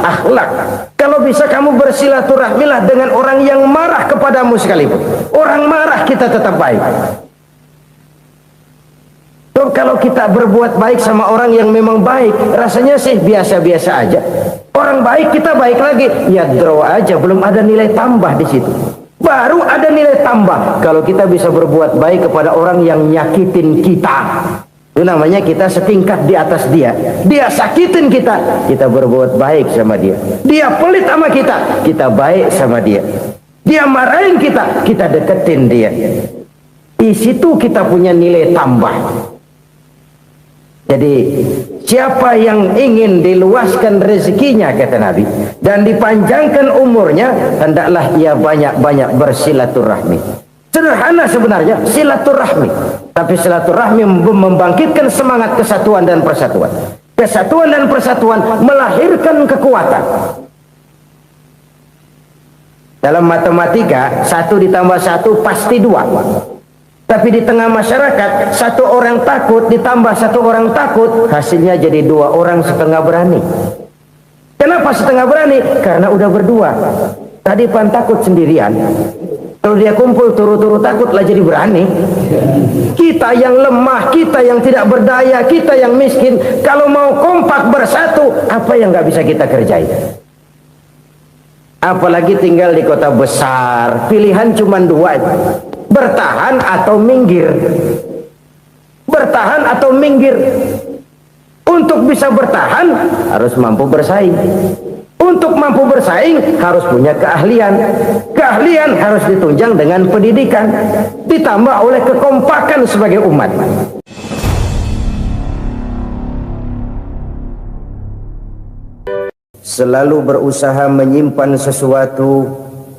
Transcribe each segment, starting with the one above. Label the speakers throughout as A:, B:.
A: akhlak. Kalau bisa kamu bersilaturahmilah dengan orang yang marah kepadamu sekalipun. Orang marah kita tetap baik. So, kalau kita berbuat baik sama orang yang memang baik, rasanya sih biasa-biasa aja. Orang baik kita baik lagi, ya draw aja, belum ada nilai tambah di situ. Baru ada nilai tambah kalau kita bisa berbuat baik kepada orang yang nyakitin kita. Itu namanya kita setingkat di atas dia. Dia sakitin kita, kita berbuat baik sama dia. Dia pelit sama kita, kita baik sama dia. Dia marahin kita, kita deketin dia. Di situ kita punya nilai tambah. Jadi siapa yang ingin diluaskan rezekinya, kata Nabi, dan dipanjangkan umurnya, hendaklah ia banyak-banyak bersilaturahmi. Sederhana sebenarnya silaturahmi, tapi silaturahmi membangkitkan semangat kesatuan dan persatuan. Kesatuan dan persatuan melahirkan kekuatan. Dalam matematika 1 ditambah 1 pasti 2. Tapi di tengah masyarakat 1 orang takut ditambah 1 orang takut, hasilnya jadi 2 orang setengah berani. Kenapa setengah berani? Karena udah berdua. Tadi pan takut sendirian. Kalau dia kumpul turu-turu takutlah jadi berani. Kita yang lemah, kita yang tidak berdaya, kita yang miskin, kalau mau kompak bersatu, apa yang nggak bisa kita kerjain? Apalagi tinggal di kota besar, pilihan cuma 2, bertahan atau minggir. Bertahan atau minggir. Untuk bisa bertahan harus mampu bersaing. Untuk mampu bersaing harus punya keahlian. Keahlian harus ditunjang dengan pendidikan, ditambah oleh kekompakan sebagai umat. Selalu berusaha menyimpan sesuatu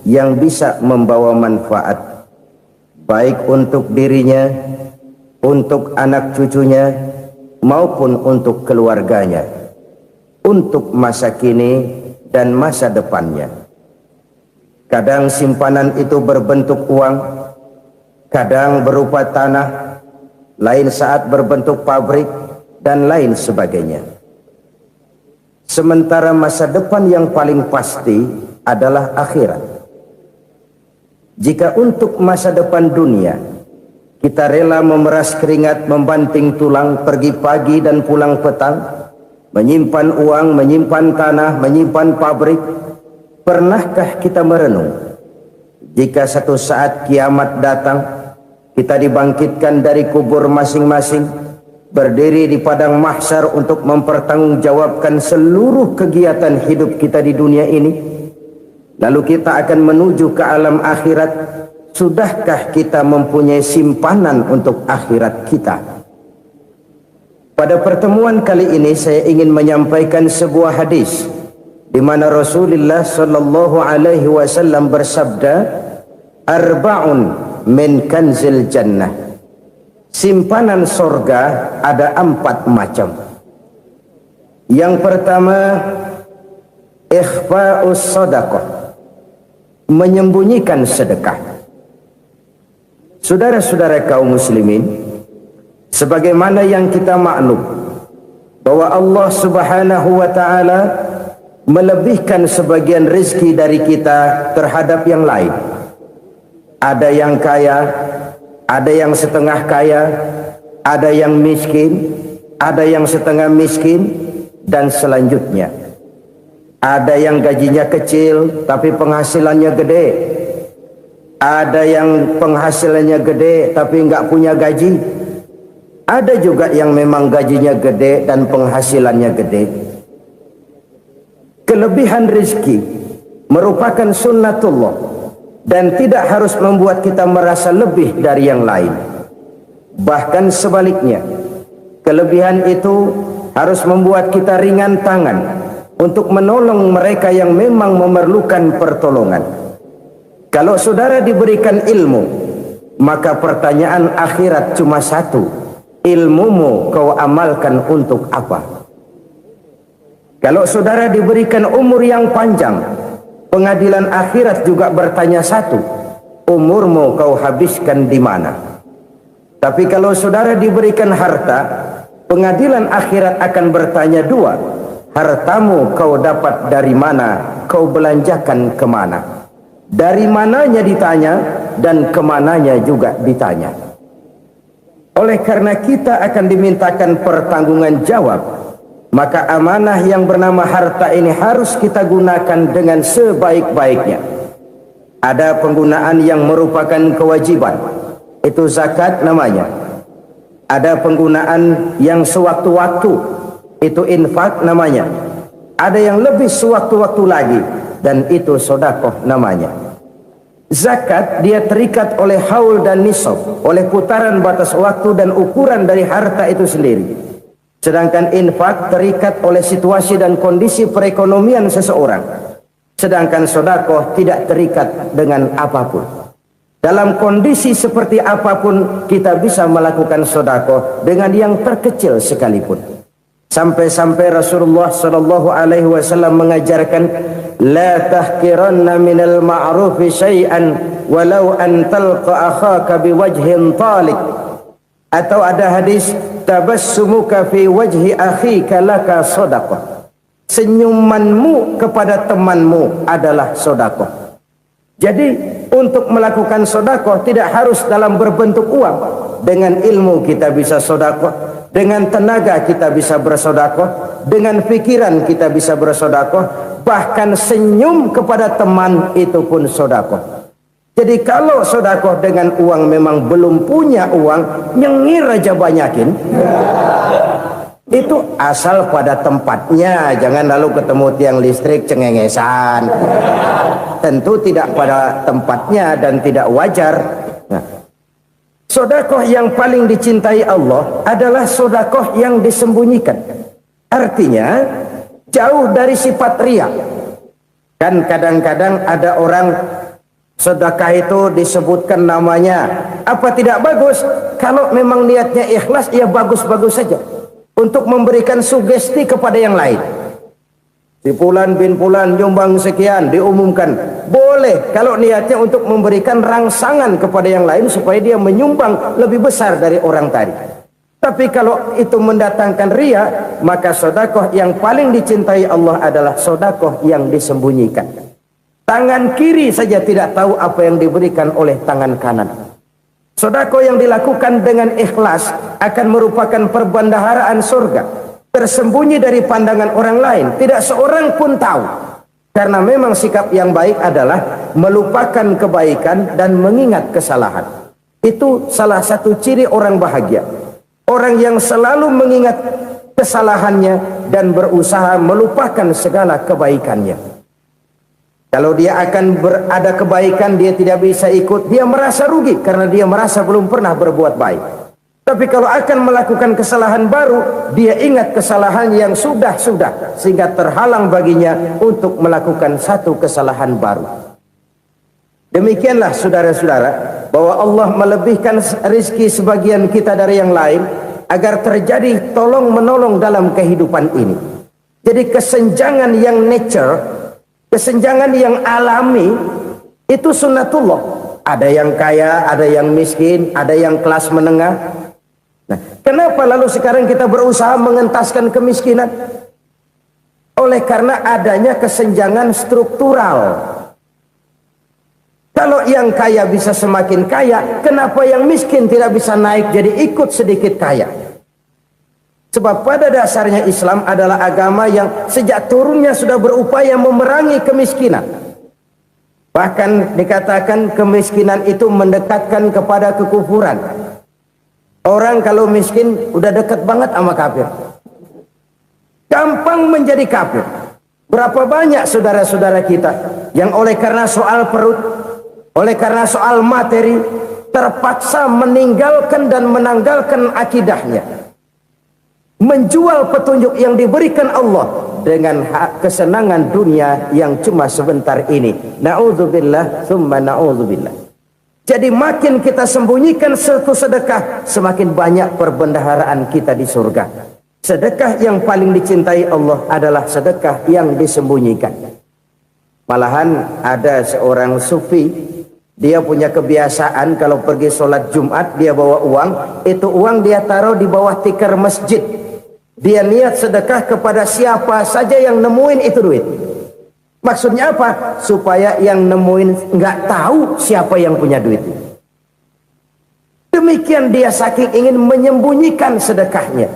A: yang bisa membawa manfaat, baik untuk dirinya, untuk anak cucunya, maupun untuk keluarganya, untuk masa kini dan masa depannya. Kadang simpanan itu berbentuk uang, kadang berupa tanah, lain saat berbentuk pabrik, dan lain sebagainya. Sementara masa depan yang paling pasti adalah akhirat. Jika untuk masa depan dunia kita rela memeras keringat, membanting tulang, pergi pagi dan pulang petang, menyimpan uang, menyimpan tanah, menyimpan pabrik, pernahkah kita merenung jika satu saat kiamat datang, kita dibangkitkan dari kubur masing-masing, berdiri di padang mahsyar untuk mempertanggungjawabkan seluruh kegiatan hidup kita di dunia ini, lalu kita akan menuju ke alam akhirat? Sudahkah kita mempunyai simpanan untuk akhirat kita? Pada pertemuan kali ini saya ingin menyampaikan sebuah hadis di mana Rasulullah sallallahu alaihi wasallam bersabda, "Arba'un min kanzil jannah." Simpanan sorga ada 4 macam. Yang pertama, ikhfa'us sadaqah, menyembunyikan sedekah. Saudara-saudara kaum muslimin, sebagaimana yang kita maklum bahwa Allah Subhanahu wa taala melebihkan sebagian rezeki dari kita terhadap yang lain. Ada yang kaya, ada yang setengah kaya, ada yang miskin, ada yang setengah miskin, dan selanjutnya. Ada yang gajinya kecil tapi penghasilannya gede. Ada yang penghasilannya gede tapi nggak punya gaji. Ada juga yang memang gajinya gede dan penghasilannya gede. Kelebihan rezeki merupakan sunnatullah dan tidak harus membuat kita merasa lebih dari yang lain. Bahkan sebaliknya, kelebihan itu harus membuat kita ringan tangan untuk menolong mereka yang memang memerlukan pertolongan. Kalau saudara diberikan ilmu, maka pertanyaan akhirat cuma satu: ilmumu kau amalkan untuk apa? Kalau saudara diberikan umur yang panjang, pengadilan akhirat juga bertanya satu: umurmu kau habiskan di mana? Tapi kalau saudara diberikan harta, pengadilan akhirat akan bertanya 2: hartamu kau dapat dari mana, kau belanjakan kemana. Dari mananya ditanya, dan kemananya juga ditanya. Oleh karena kita akan dimintakan pertanggungan jawab, maka amanah yang bernama harta ini harus kita gunakan dengan sebaik-baiknya. Ada penggunaan yang merupakan kewajiban, itu zakat namanya. Ada penggunaan yang sewaktu-waktu, itu infak namanya. Ada yang lebih sewaktu-waktu lagi, dan itu sedekah namanya. Zakat dia terikat oleh haul dan nisab, oleh putaran batas waktu dan ukuran dari harta itu sendiri. Sedangkan infak terikat oleh situasi dan kondisi perekonomian seseorang. Sedangkan sedekah tidak terikat dengan apapun. Dalam kondisi seperti apapun kita bisa melakukan sedekah dengan yang terkecil sekalipun. Sampai-sampai Rasulullah sallallahu alaihi wasallam mengajarkan, la tahqiranna minal ma'rufi syai'an walau an talqa akhaka biwajhin talik. Atau ada hadis, tabassumuka fi wajhi akhika laka sedekah. Senyumanmu kepada temanmu adalah sedekah. Jadi untuk melakukan sedekah tidak harus dalam berbentuk uang. Dengan ilmu kita bisa sedekah, dengan tenaga kita bisa bersedekah, dengan pikiran kita bisa bersedekah, bahkan senyum kepada teman itu pun sedekah. Jadi kalau sedekah dengan uang memang belum punya uang, nyengir aja banyakin. Itu asal pada tempatnya, jangan lalu ketemu tiang listrik cengengesan. Tentu tidak pada tempatnya dan tidak wajar. Nah, sedekah yang paling dicintai Allah adalah sedekah yang disembunyikan. Artinya jauh dari sifat riya. Kan kadang-kadang ada orang sedekah itu disebutkan namanya. Apa tidak bagus? Kalau memang niatnya ikhlas, ya bagus-bagus saja. Untuk memberikan sugesti kepada yang lain. Si Fulan bin Fulan nyumbang sekian, diumumkan. Boleh kalau niatnya untuk memberikan rangsangan kepada yang lain supaya dia menyumbang lebih besar dari orang tadi. Tapi kalau itu mendatangkan riya, maka sedekah yang paling dicintai Allah adalah sedekah yang disembunyikan. Tangan kiri saja tidak tahu apa yang diberikan oleh tangan kanan. Sedekah yang dilakukan dengan ikhlas akan merupakan perbendaharaan surga, tersembunyi dari pandangan orang lain, tidak seorang pun tahu. Karena memang sikap yang baik adalah melupakan kebaikan dan mengingat kesalahan. Itu salah satu ciri orang bahagia. Orang yang selalu mengingat kesalahannya dan berusaha melupakan segala kebaikannya. Kalau dia akan berada kebaikan, dia tidak bisa ikut, dia merasa rugi karena dia merasa belum pernah berbuat baik. Tapi kalau akan melakukan kesalahan baru, dia ingat kesalahan yang sudah-sudah, sehingga terhalang baginya untuk melakukan satu kesalahan baru. Demikianlah saudara-saudara, bahwa Allah melebihkan rizki sebagian kita dari yang lain, agar terjadi tolong-menolong dalam kehidupan ini. Jadi kesenjangan yang nature, kesenjangan yang alami, itu sunnatullah. Ada yang kaya, ada yang miskin, ada yang kelas menengah. Nah, kenapa lalu sekarang kita berusaha mengentaskan kemiskinan? Oleh karena adanya kesenjangan struktural. Kalau yang kaya bisa semakin kaya, kenapa yang miskin tidak bisa naik jadi ikut sedikit kaya? Sebab pada dasarnya Islam adalah agama yang sejak turunnya sudah berupaya memerangi kemiskinan. Bahkan dikatakan kemiskinan itu mendekatkan kepada kekufuran. Orang kalau miskin udah dekat banget sama kafir. Gampang menjadi kafir. Berapa banyak saudara-saudara kita yang oleh karena soal perut, oleh karena soal materi, terpaksa meninggalkan dan menanggalkan akidahnya. Menjual petunjuk yang diberikan Allah dengan kesenangan dunia yang cuma sebentar ini. Na'udzubillah, thumma na'udzubillah. Jadi makin kita sembunyikan satu sedekah, semakin banyak perbendaharaan kita di surga. Sedekah yang paling dicintai Allah adalah sedekah yang disembunyikan. Malahan ada seorang sufi, dia punya kebiasaan kalau pergi sholat Jumat dia bawa uang, itu uang dia taruh di bawah tikar masjid. Dia niat sedekah kepada siapa saja yang nemuin itu duit. Maksudnya apa? Supaya yang nemuin nggak tahu siapa yang punya duit. Demikian dia saking ingin menyembunyikan sedekahnya.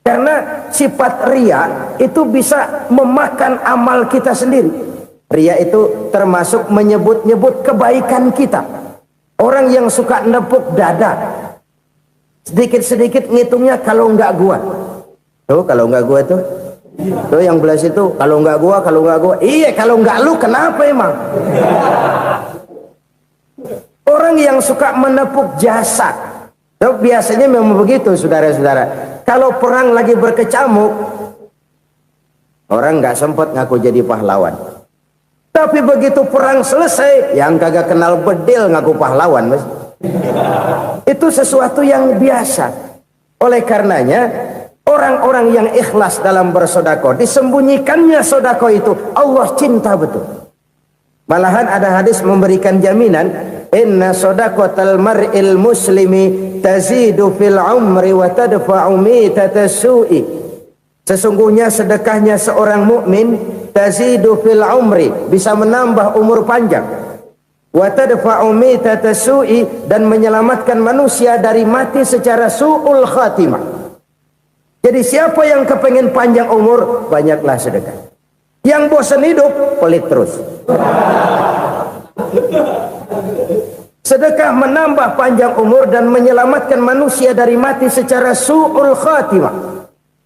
A: Karena sifat ria itu bisa memakan amal kita sendiri. Ria itu termasuk menyebut-nyebut kebaikan kita. Orang yang suka nepuk dada, sedikit-sedikit ngitungnya kalau nggak gua. Tuh kalau nggak gua tuh yang belah situ kalau nggak gua. Iya kalau nggak lu kenapa emang? Orang yang suka menepuk jasad, tuh biasanya memang begitu saudara-saudara. Kalau perang lagi berkecamuk, orang nggak sempat ngaku jadi pahlawan. Tapi begitu perang selesai, yang kagak kenal bedil ngaku pahlawan, mas. Itu sesuatu yang biasa. Oleh karenanya, orang-orang yang ikhlas dalam bersodako, disembunyikannya sodako itu, Allah cinta betul. Malahan ada hadis memberikan jaminan, inna sodaqatal mar'il muslimi tazidu fil umri wa tadfa'u mitatas su'i. Sesungguhnya sedekahnya seorang mukmin tazidu fil umri, bisa menambah umur panjang, wa tadfa'u mitatas su'i, dan menyelamatkan manusia dari mati secara su'ul khatimah. Jadi siapa yang kepengen panjang umur, banyaklah sedekah. Yang bosan hidup, pelit terus. Sedekah menambah panjang umur dan menyelamatkan manusia dari mati secara su'ul khatimah.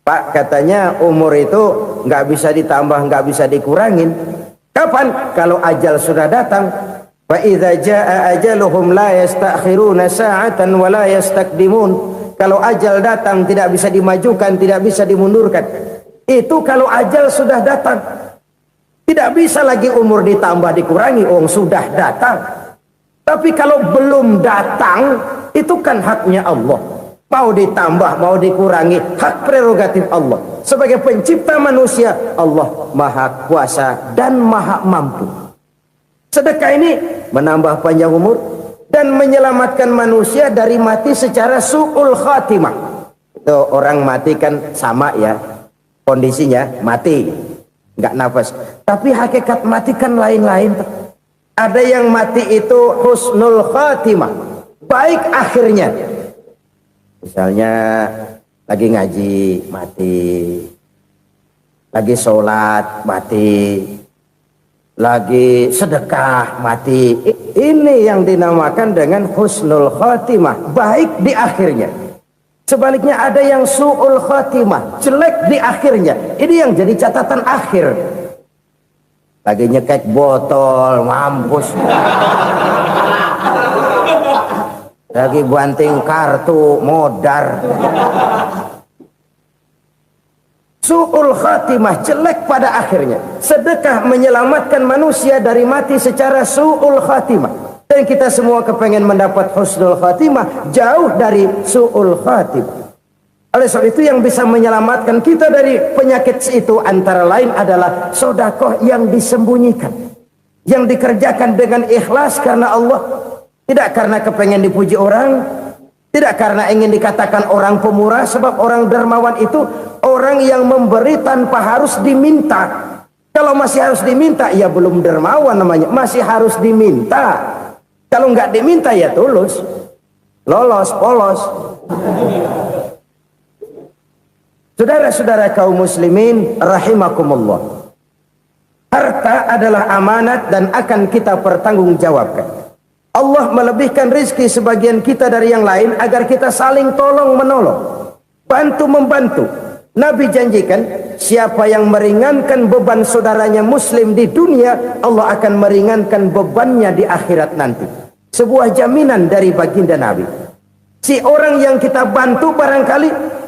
A: Pak, katanya umur itu nggak bisa ditambah, nggak bisa dikurangin. Kapan? Kalau ajal sudah datang. Fa idza jaa ajaluhum la yastakhiruna sa'atan wa la yastakdimun. Kalau ajal datang tidak bisa dimajukan, tidak bisa dimundurkan. Itu kalau ajal sudah datang. Tidak bisa lagi umur ditambah dikurangi, sudah datang. Tapi kalau belum datang, itu kan haknya Allah. Mau ditambah, mau dikurangi, hak prerogatif Allah. Sebagai pencipta manusia, Allah maha kuasa dan maha mampu. Sedekah ini menambah panjang umur dan menyelamatkan manusia dari mati secara su'ul khatimah. Itu orang mati kan sama ya, kondisinya mati, nggak nafas. Tapi hakikat mati kan lain-lain. Ada yang mati itu husnul khatimah, baik akhirnya. Misalnya lagi ngaji mati, lagi sholat mati, lagi sedekah mati. Ini yang dinamakan dengan husnul khatimah, baik di akhirnya. Sebaliknya ada yang su'ul khatimah, jelek di akhirnya. Ini yang jadi catatan akhir. Lagi nyekek botol, mampus. Lagi banting kartu, modar. Su'ul khatimah, jelek pada akhirnya. Sedekah menyelamatkan manusia dari mati secara su'ul khatimah. Dan kita semua kepengen mendapat husnul khatimah, jauh dari su'ul khatimah. Oleh sebab itu yang bisa menyelamatkan kita dari penyakit itu antara lain adalah sedekah yang disembunyikan, yang dikerjakan dengan ikhlas karena Allah, tidak karena kepengen dipuji orang, tidak karena ingin dikatakan orang pemurah. Sebab orang dermawan itu orang yang memberi tanpa harus diminta. Kalau masih harus diminta, ya belum dermawan namanya, masih harus diminta. Kalau nggak diminta ya tulus, lolos, polos. Saudara-saudara kaum muslimin rahimakumullah, harta adalah amanat dan akan kita pertanggungjawabkan. Allah melebihkan rizki sebagian kita dari yang lain agar kita saling tolong menolong, bantu membantu. Nabi janjikan, siapa yang meringankan beban saudaranya muslim di dunia, Allah akan meringankan bebannya di akhirat nanti. Sebuah jaminan dari baginda Nabi. Si orang yang kita bantu barangkali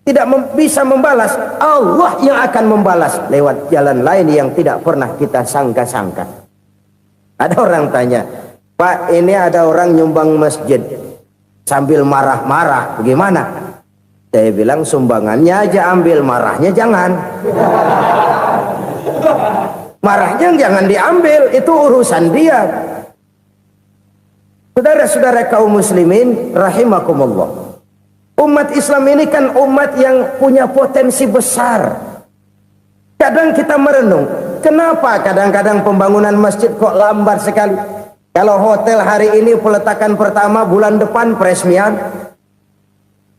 A: tidak bisa membalas, Allah yang akan membalas lewat jalan lain yang tidak pernah kita sangka-sangka. Ada orang tanya, Pak, ini ada orang nyumbang masjid sambil marah-marah, bagaimana? Saya bilang sumbangannya aja ambil, marahnya jangan. Marahnya jangan diambil, itu urusan dia. Saudara-saudara kaum muslimin rahimakumullah, Umat Islam ini kan umat yang punya potensi besar. Kadang kita merenung, kenapa kadang-kadang pembangunan masjid kok lambat sekali? Kalau hotel hari ini peletakan pertama, bulan depan peresmian.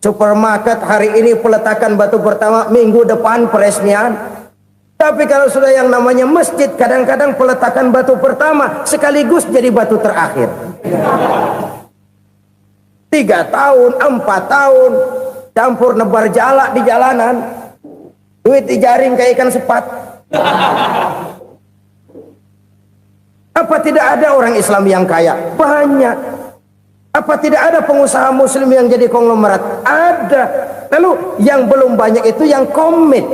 A: Supermarket hari ini peletakan batu pertama, minggu depan peresmian. Tapi kalau sudah yang namanya masjid, kadang-kadang peletakan batu pertama sekaligus jadi batu terakhir. 3 tahun, 4 tahun, campur nebar jalak di jalanan, duit dijaring kayak ikan sepat. Apa tidak ada orang Islam yang kaya? Banyak. Apa tidak ada pengusaha muslim yang jadi konglomerat? Ada. Lalu yang belum banyak itu yang komit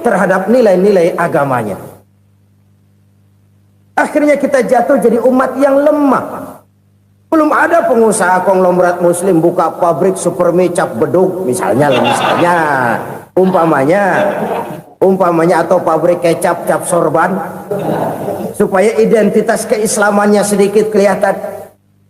A: terhadap nilai-nilai agamanya. Akhirnya kita jatuh jadi umat yang lemah. Belum ada pengusaha konglomerat muslim buka pabrik supermi cap beduk misalnya umpamanya atau pabrik kecap cap sorban supaya identitas keislamannya sedikit kelihatan.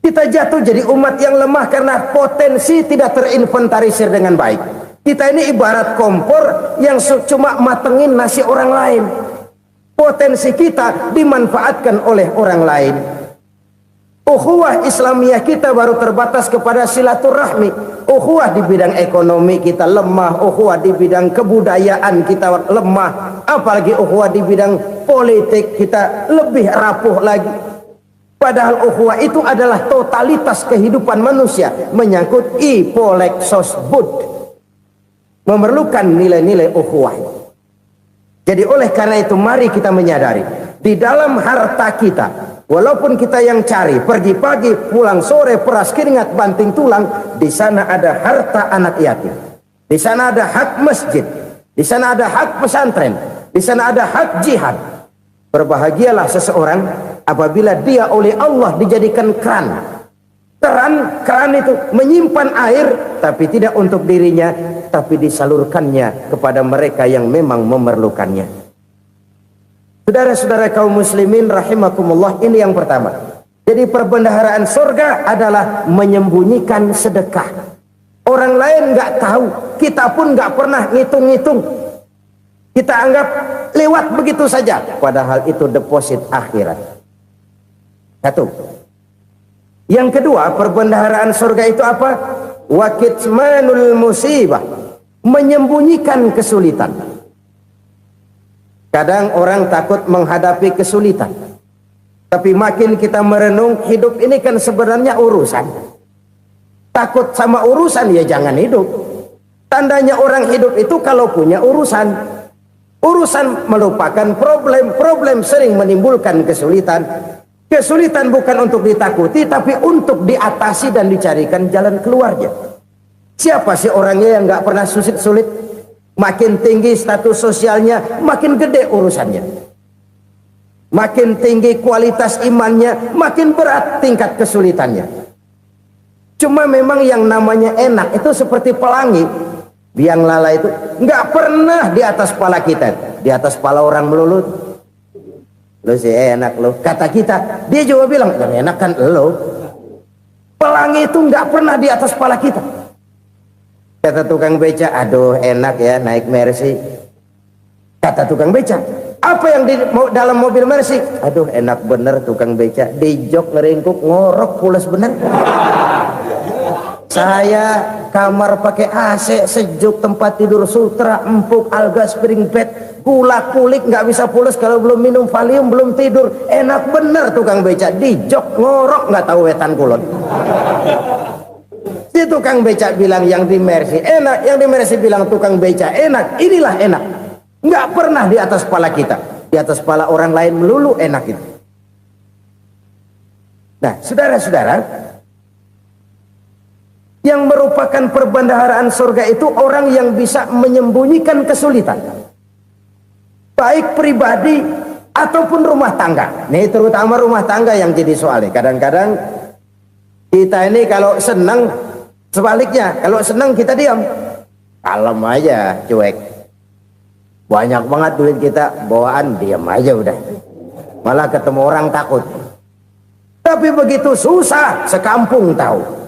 A: Kita jatuh jadi umat yang lemah karena potensi tidak terinventarisir dengan baik. Kita ini ibarat kompor yang cuma matengin nasi orang lain. Potensi kita dimanfaatkan oleh orang lain. Ukhuwah Islamiyah kita baru terbatas kepada silaturahmi. Ukhuwah di bidang ekonomi kita lemah, ukhuwah di bidang kebudayaan kita lemah, apalagi ukhuwah di bidang politik kita lebih rapuh lagi. Padahal ukhuwah itu adalah totalitas kehidupan manusia, menyangkut ipolek sosbud, memerlukan nilai-nilai ukhuwah. Jadi oleh karena itu mari kita menyadari di dalam harta kita, walaupun kita yang cari, pergi pagi, pulang sore, peras keringat, banting tulang, di sana ada harta anak yatim. Di sana ada hak masjid. Di sana ada hak pesantren. Di sana ada hak jihad. Berbahagialah seseorang apabila dia oleh Allah dijadikan keran. Keran itu menyimpan air, tapi tidak untuk dirinya, tapi disalurkannya kepada mereka yang memang memerlukannya. Saudara-saudara kaum muslimin rahimakumullah, ini yang pertama. Jadi perbendaharaan surga adalah menyembunyikan sedekah. Orang lain nggak tahu, kita pun nggak pernah ngitung-ngitung. Kita anggap lewat begitu saja, padahal itu deposit akhirat. Satu. Yang kedua, perbendaharaan surga itu apa? Wa kitmanul musibah, menyembunyikan kesulitan. Kadang orang takut menghadapi kesulitan. Tapi makin kita merenung, hidup ini kan sebenarnya urusan. Takut sama urusan, ya jangan hidup. Tandanya orang hidup itu kalau punya urusan. Urusan melupakan problem. Problem sering menimbulkan kesulitan. Kesulitan bukan untuk ditakuti, tapi untuk diatasi dan dicarikan jalan keluarnya. Siapa sih orangnya yang nggak pernah sulit-sulit? Makin tinggi status sosialnya, makin gede urusannya. Makin tinggi kualitas imannya, makin berat tingkat kesulitannya. Cuma memang yang namanya enak itu seperti pelangi. Biang lala itu nggak pernah di atas kepala kita, di atas kepala orang melulu. Lo sih enak lo, kata kita. Dia juga bilang yang enak kan lo. Pelangi itu nggak pernah di atas kepala kita. Kata tukang beca, aduh enak ya naik Mercy. Kata tukang beca, apa yang di dalam mobil Mercy? Aduh enak bener tukang beca, di jok ngeringkuk ngorok pules bener. Saya kamar pakai AC sejuk, tempat tidur sutra, empuk, alga, spring bed, kulak kulik nggak bisa pules kalau belum minum Valium, belum tidur. Enak bener tukang beca, di jok ngorok nggak tahu wetan kulon. Si tukang beca bilang yang di Mercy enak, yang di Mercy bilang tukang beca enak. Inilah enak, nggak pernah di atas kepala kita, di atas kepala orang lain melulu enak itu. Nah, saudara-saudara, yang merupakan perbendaharaan surga itu orang yang bisa menyembunyikan kesulitan, baik pribadi ataupun rumah tangga. Nih terutama rumah tangga yang jadi soalnya. Kadang-kadang kita ini kalau senang, sebaliknya kalau senang kita diam, kalem aja, cuek. Banyak banget duit kita bawaan, diam aja udah. Malah ketemu orang takut. Tapi begitu susah, sekampung tahu.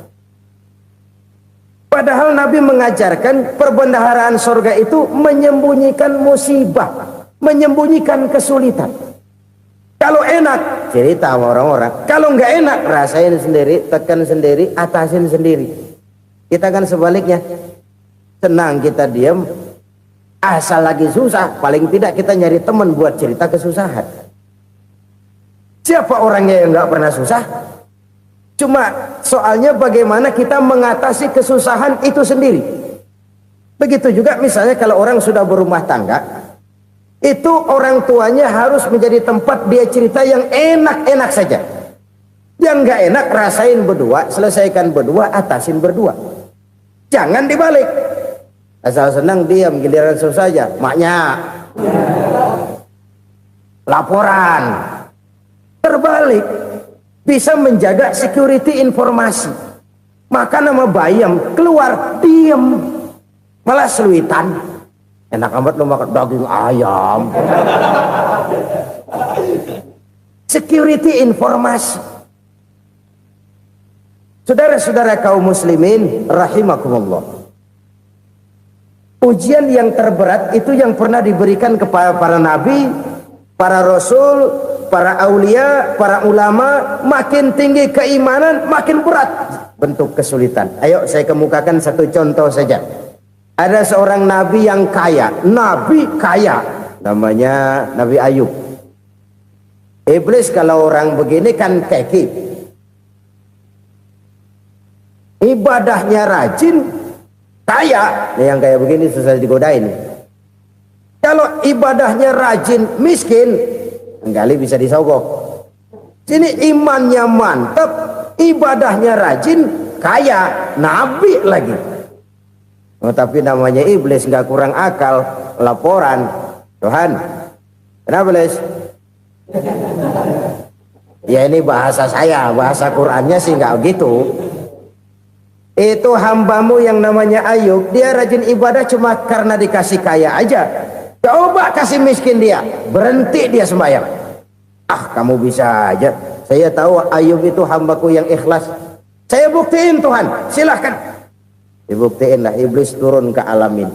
A: Padahal Nabi mengajarkan perbendaharaan surga itu menyembunyikan musibah, menyembunyikan kesulitan. Kalau enak, cerita sama orang-orang. Kalau nggak enak, rasain sendiri, tekan sendiri, atasin sendiri. Kita kan sebaliknya. Senang kita diam, asal lagi susah, paling tidak kita nyari teman buat cerita kesusahan. Siapa orangnya yang nggak pernah susah? Cuma soalnya bagaimana kita mengatasi kesusahan itu sendiri. Begitu juga misalnya kalau orang sudah berumah tangga, itu orang tuanya harus menjadi tempat dia cerita yang enak-enak saja. Yang nggak enak rasain berdua, selesaikan berdua, atasin berdua. Jangan dibalik. Asal senang diam, giliran susah saja. Maknya laporan. Terbalik. Bisa menjaga security informasi. Maka nama bayam keluar diam. Malah seluitan. Enak amat lo makan daging ayam. Security informasi. Saudara-saudara kaum muslimin rahimakumullah. Ujian yang terberat itu yang pernah diberikan kepada para nabi, para rasul, para aulia, para ulama. Makin tinggi keimanan, makin berat bentuk kesulitan. Ayo saya kemukakan satu contoh saja. Ada seorang nabi yang kaya, nabi kaya, namanya Nabi Ayub. Iblis kalau orang begini kan keki, ibadahnya rajin, kaya. Yang kayak begini susah digodain. Kalau ibadahnya rajin, miskin, kali bisa disogok. Sini imannya mantap, ibadahnya rajin, kaya, nabi lagi. Oh, tapi namanya iblis, nggak kurang akal. Laporan, Tuhan, kenapa Les? Ya ini bahasa saya, bahasa Qurannya sih nggak gitu. Itu hambamu yang namanya Ayub, dia rajin ibadah cuma karena dikasih kaya aja. Coba kasih miskin dia, berhenti dia sembahyang. Ah, kamu bisa aja. Saya tahu Ayub itu hambaku yang ikhlas. Saya buktiin Tuhan, silahkan. Dibuktiinlah, iblis turun ke alamin.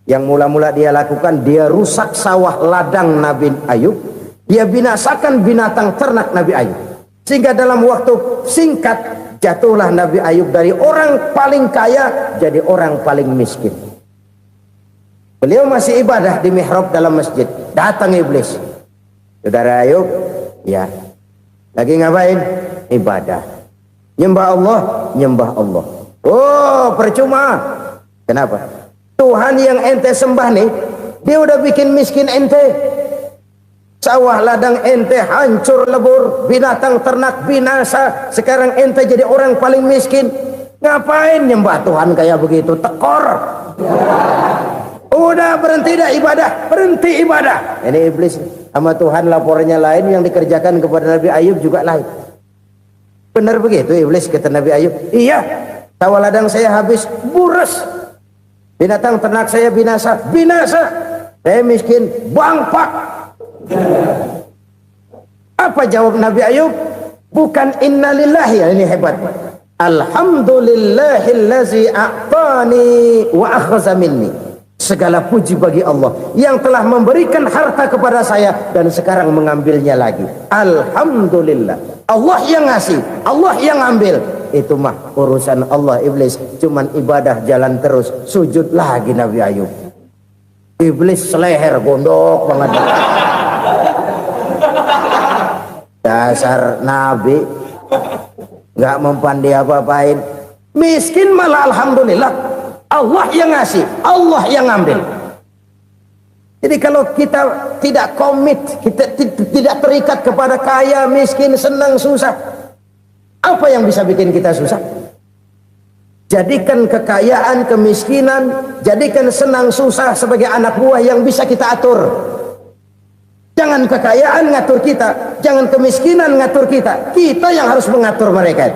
A: Yang mula-mula dia lakukan, dia rusak sawah ladang Nabi Ayub. Dia binasakan binatang ternak Nabi Ayub. Sehingga dalam waktu singkat, jatuhlah Nabi Ayub dari orang paling kaya jadi orang paling miskin. Beliau masih ibadah di mihrab dalam masjid. Datang iblis. Saudara Ayub, ya, lagi ngapain? Ibadah. Nyembah Allah, nyembah Allah. Oh, percuma. Kenapa? Tuhan yang ente sembah nih, dia udah bikin miskin ente. Sawah ladang ente hancur lebur, binatang ternak binasa. Sekarang ente jadi orang paling miskin. Ngapain nyembah Tuhan kayak begitu? Tekor. Udah berhenti dah ibadah, berhenti ibadah. Ini iblis sama Tuhan laporannya lain, yang dikerjakan kepada Nabi Ayub juga lain. Benar begitu iblis, kata Nabi Ayub. Iya. Sawah ladang saya habis, buras. Binatang ternak saya binasa, binasa. Saya miskin, bangpak. Apa jawab Nabi Ayub? Bukan innalillahi, ini hebat. Alhamdulillahillazi a'tani wa akhza minni. Segala puji bagi Allah yang telah memberikan harta kepada saya dan sekarang mengambilnya lagi. Alhamdulillah. Allah yang ngasih, Allah yang ambil. Itu mah urusan Allah. Iblis cuman ibadah jalan terus, sujud lagi Nabi Ayub. Iblis seleher gondok banget. Dasar Nabi nggak mempan dia apa-apain. Miskin malah alhamdulillah. Allah yang ngasih, Allah yang ambil. Jadi kalau kita tidak komit, kita tidak terikat kepada kaya, miskin, senang, susah, apa yang bisa bikin kita susah? Jadikan kekayaan, kemiskinan, jadikan senang, susah sebagai anak buah yang bisa kita atur. Jangan kekayaan ngatur kita, jangan kemiskinan ngatur kita. Kita yang harus mengatur mereka.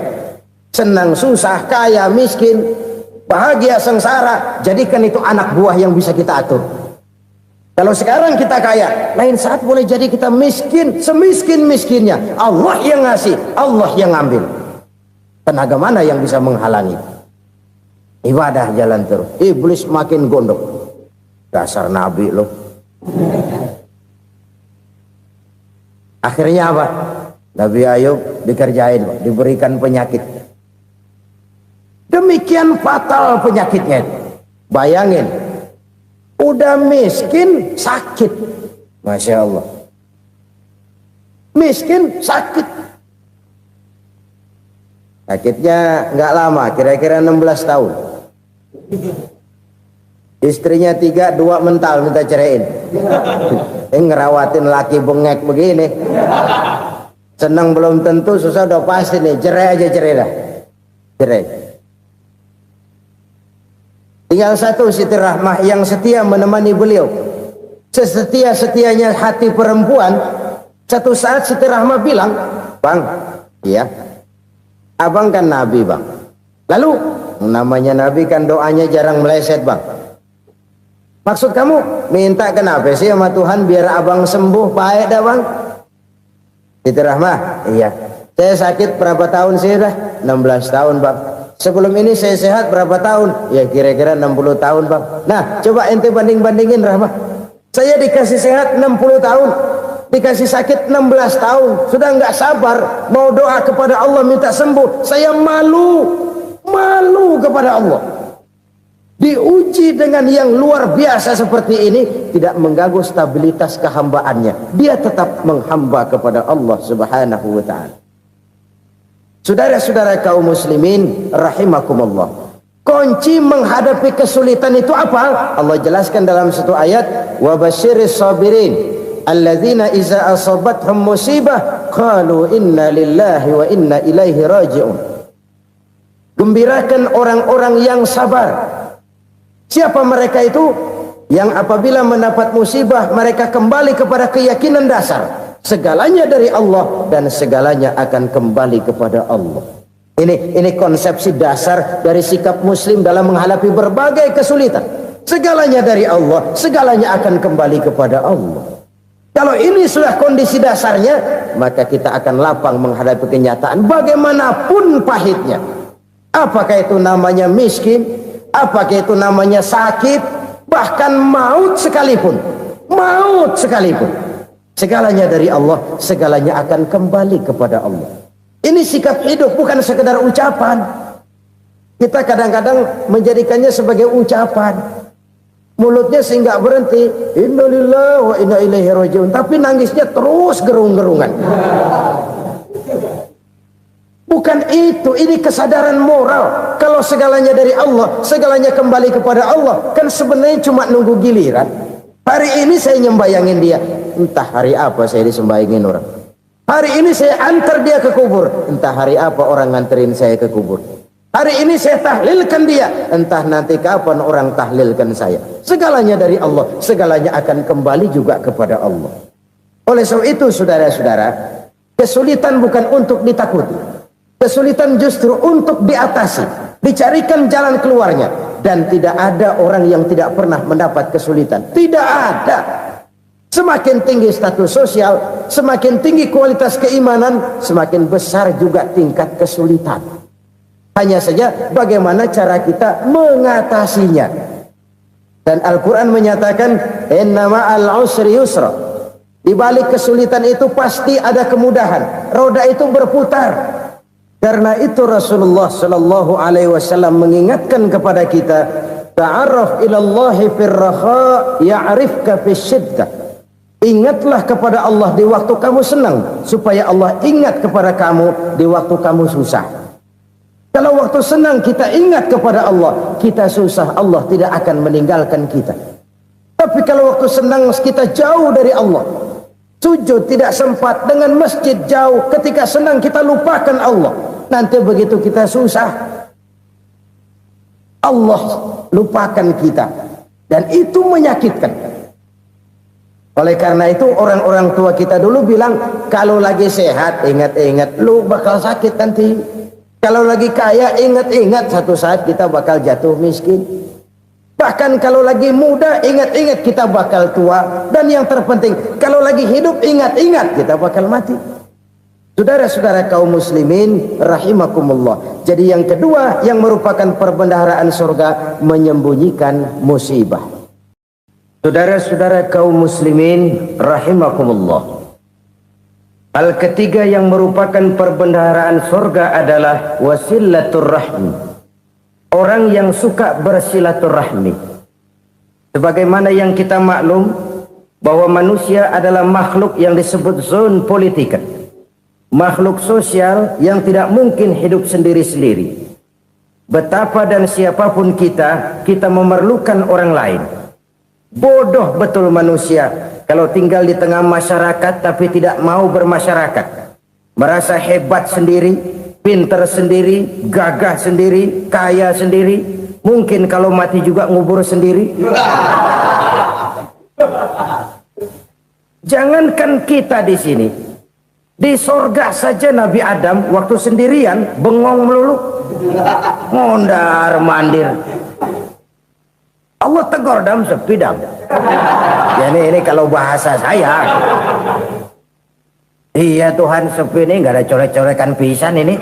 A: Senang, susah, kaya, miskin, bahagia, sengsara, jadikan itu anak buah yang bisa kita atur. Kalau sekarang kita kaya, lain saat boleh jadi kita miskin, semiskin-miskinnya. Allah yang ngasih, Allah yang ngambil. Tenaga mana yang bisa menghalangi? Ibadah jalan terus. Iblis makin gondok. Dasar Nabi loh. Akhirnya apa? Nabi Ayub dikerjain, diberikan penyakit. Demikian fatal penyakitnya. Bayangin, udah miskin sakit. Masya Allah. Miskin sakit. Sakitnya nggak lama, kira-kira 16 tahun. Istrinya 3, 2 mental minta ceraiin. Ngerawatin laki bengek begini. Senang belum tentu, susah udah pasti nih. Cerai aja, cerai dah. Cerai. Tinggal satu Siti Rahmah yang setia menemani beliau. Sesetia-setianya hati perempuan. Satu saat Siti Rahmah bilang, "Bang, iya, abang kan Nabi, Bang. Lalu, namanya Nabi kan doanya jarang meleset, Bang. Maksud kamu minta kenapa sih sama Tuhan biar abang sembuh baik dah, Bang?" Siti Rahmah, "Iya. Saya sakit berapa tahun sih dah? 16 tahun, Bang. Sebelum ini saya sehat berapa tahun? Ya kira-kira 60 tahun, Bang. Nah, coba ente banding-bandingin, Rahmah. Saya dikasih sehat 60 tahun. Dikasih sakit 16 tahun. Sudah nggak sabar mau doa kepada Allah minta sembuh. Saya malu kepada Allah. Diuji dengan yang luar biasa seperti ini, tidak mengganggu stabilitas kehambaannya. Dia tetap menghamba kepada Allah Subhanahu wa ta'ala. Saudara-saudara kaum muslimin rahimakumullah. Kunci menghadapi kesulitan itu apa? Allah jelaskan dalam satu ayat, wa basyiris sabirin alladzina iza asabathum musibah qalu inna lillahi wa inna ilaihi raji'un. Gembirakan orang-orang yang sabar. Siapa mereka itu? Yang apabila mendapat musibah mereka kembali kepada keyakinan dasar segalanya dari Allah dan segalanya akan kembali kepada Allah. Ini konsepsi dasar dari sikap muslim dalam menghadapi berbagai kesulitan. Segalanya dari Allah, segalanya akan kembali kepada Allah. Kalau ini sudah kondisi dasarnya, maka kita akan lapang menghadapi kenyataan bagaimanapun pahitnya. Apakah itu namanya miskin, apakah itu namanya sakit, bahkan maut sekalipun. Segalanya dari Allah, segalanya akan kembali kepada Allah. Ini sikap hidup, bukan sekedar ucapan. Kita kadang-kadang menjadikannya sebagai ucapan. Mulutnya sehingga berhenti, innalillahi wa inna ilaihi raji'un, tapi nangisnya terus gerung-gerungan. Bukan itu, ini kesadaran moral. Kalau segalanya dari Allah, segalanya kembali kepada Allah, kan sebenarnya cuma nunggu giliran. Hari ini saya nyembayangin dia, entah hari apa saya disembayangin orang. Hari ini saya antar dia ke kubur, entah hari apa orang nganterin saya ke kubur. Hari ini saya tahlilkan dia, entah nanti kapan orang tahlilkan saya. Segalanya dari Allah, segalanya akan kembali juga kepada Allah. Oleh sebab itu saudara-saudara, kesulitan bukan untuk ditakuti. Kesulitan justru untuk diatasi, dicarikan jalan keluarnya. Dan tidak ada orang yang tidak pernah mendapat kesulitan. Tidak ada. Semakin tinggi status sosial, semakin tinggi kualitas keimanan, semakin besar juga tingkat kesulitan. Hanya saja bagaimana cara kita mengatasinya. Dan Al-Quran menyatakan, inna ma'al usri yusra. Di balik kesulitan itu pasti ada kemudahan. Roda itu berputar. Karena itu Rasulullah sallallahu alaihi wasallam mengingatkan kepada kita, ta'arraf ila Allah fir raha ya'rifka fis syiddah. Ingatlah kepada Allah di waktu kamu senang, supaya Allah ingat kepada kamu di waktu kamu susah. Kalau waktu senang kita ingat kepada Allah, kita susah, Allah tidak akan meninggalkan kita. Tapi kalau waktu senang kita jauh dari Allah, sujud tidak sempat, dengan masjid jauh, ketika senang kita lupakan Allah. Nanti begitu kita susah, Allah lupakan kita. Dan itu menyakitkan. Oleh karena itu orang-orang tua kita dulu bilang, kalau lagi sehat ingat-ingat lu bakal sakit nanti. Kalau lagi kaya ingat-ingat satu saat kita bakal jatuh miskin. Bahkan kalau lagi muda ingat-ingat kita bakal tua. Dan yang terpenting, kalau lagi hidup ingat-ingat kita bakal mati. Saudara-saudara kaum muslimin rahimakumullah. Jadi yang kedua yang merupakan perbendaharaan surga, menyembunyikan musibah. Saudara-saudara kaum muslimin rahimakumullah. Hal ketiga yang merupakan perbendaharaan surga adalah wasilaturrahmi. Orang yang suka bersilaturahmi. Sebagaimana yang kita maklum bahwa manusia adalah makhluk yang disebut zon politika. Makhluk sosial yang tidak mungkin hidup sendiri-sendiri. Betapa dan siapapun kita memerlukan orang lain. Bodoh betul manusia kalau tinggal di tengah masyarakat tapi tidak mau bermasyarakat. Merasa hebat sendiri, pintar sendiri, gagah sendiri, kaya sendiri. Mungkin kalau mati juga ngubur sendiri. Jangankan kita di sini. Di sorga saja Nabi Adam waktu sendirian bengong melulu, mondar mandir. Allah tegur dam sepi dam. Ya ini kalau bahasa saya. Iya Tuhan sepi ini nggak ada coret-corekan pisan ini.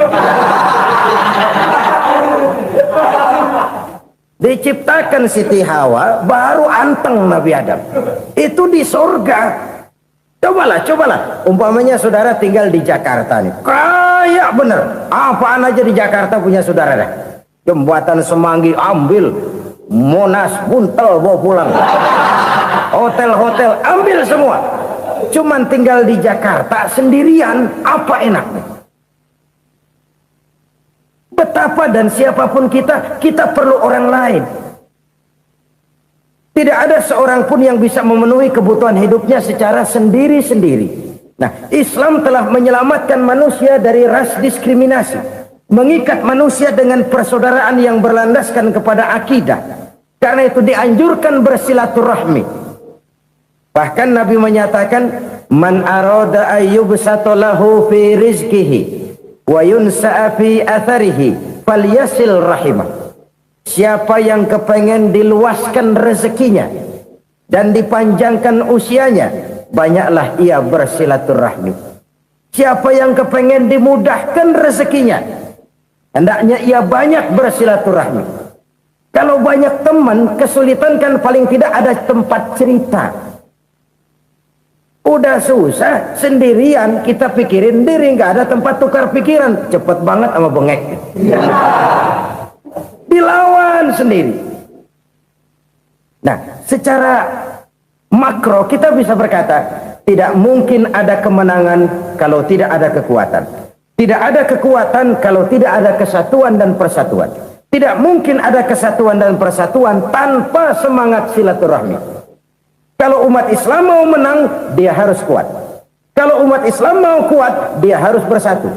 A: Diciptakan Siti Hawa baru anteng Nabi Adam. Itu di sorga. Cobalah. Umpamanya saudara tinggal di Jakarta nih. Kayak bener. Apaan aja di Jakarta punya saudara dah. Jembatan Semanggi ambil. Monas, Buntel bawa pulang. Hotel-hotel ambil semua. Cuman tinggal di Jakarta sendirian. Apa enaknya? Betapa dan siapapun kita perlu orang lain. Tidak ada seorang pun yang bisa memenuhi kebutuhan hidupnya secara sendiri-sendiri. Nah, Islam telah menyelamatkan manusia dari ras diskriminasi. Mengikat manusia dengan persaudaraan yang berlandaskan kepada akidah. Karena itu dianjurkan bersilaturahmi. Bahkan Nabi menyatakan, Man arada ayyubsata lahu fi rizkihi wa yunsa'a fi atharihi falyasil rahimah. Siapa yang kepengen diluaskan rezekinya dan dipanjangkan usianya, banyaklah ia bersilaturahmi. Siapa yang kepengen dimudahkan rezekinya, hendaknya ia banyak bersilaturahmi. Kalau banyak teman, kesulitan kan paling tidak ada tempat cerita. Udah susah, sendirian kita pikirin diri, nggak ada tempat tukar pikiran. Cepet banget sama bengek. Dilawan sendiri. Nah, secara makro kita bisa berkata, tidak mungkin ada kemenangan kalau tidak ada kekuatan. Tidak ada kekuatan kalau tidak ada kesatuan dan persatuan. Tidak mungkin ada kesatuan dan persatuan tanpa semangat silaturahmi. Kalau umat Islam mau menang, dia harus kuat. Kalau umat Islam mau kuat, dia harus bersatu.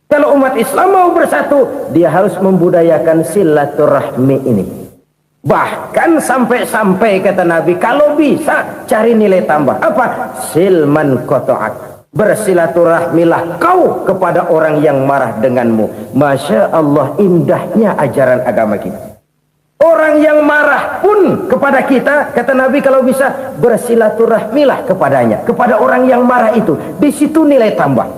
A: Kalau umat Islam mau bersatu, dia harus membudayakan silaturahmi ini. Bahkan sampai kata Nabi, kalau bisa cari nilai tambah. Apa? Silman qata'ak. Bersilaturahmilah kau kepada orang yang marah denganmu. Masya Allah, indahnya ajaran agama kita. Orang yang marah pun kepada kita, kata Nabi, kalau bisa bersilaturahmilah kepadanya. Kepada orang yang marah itu. Di situ nilai tambah.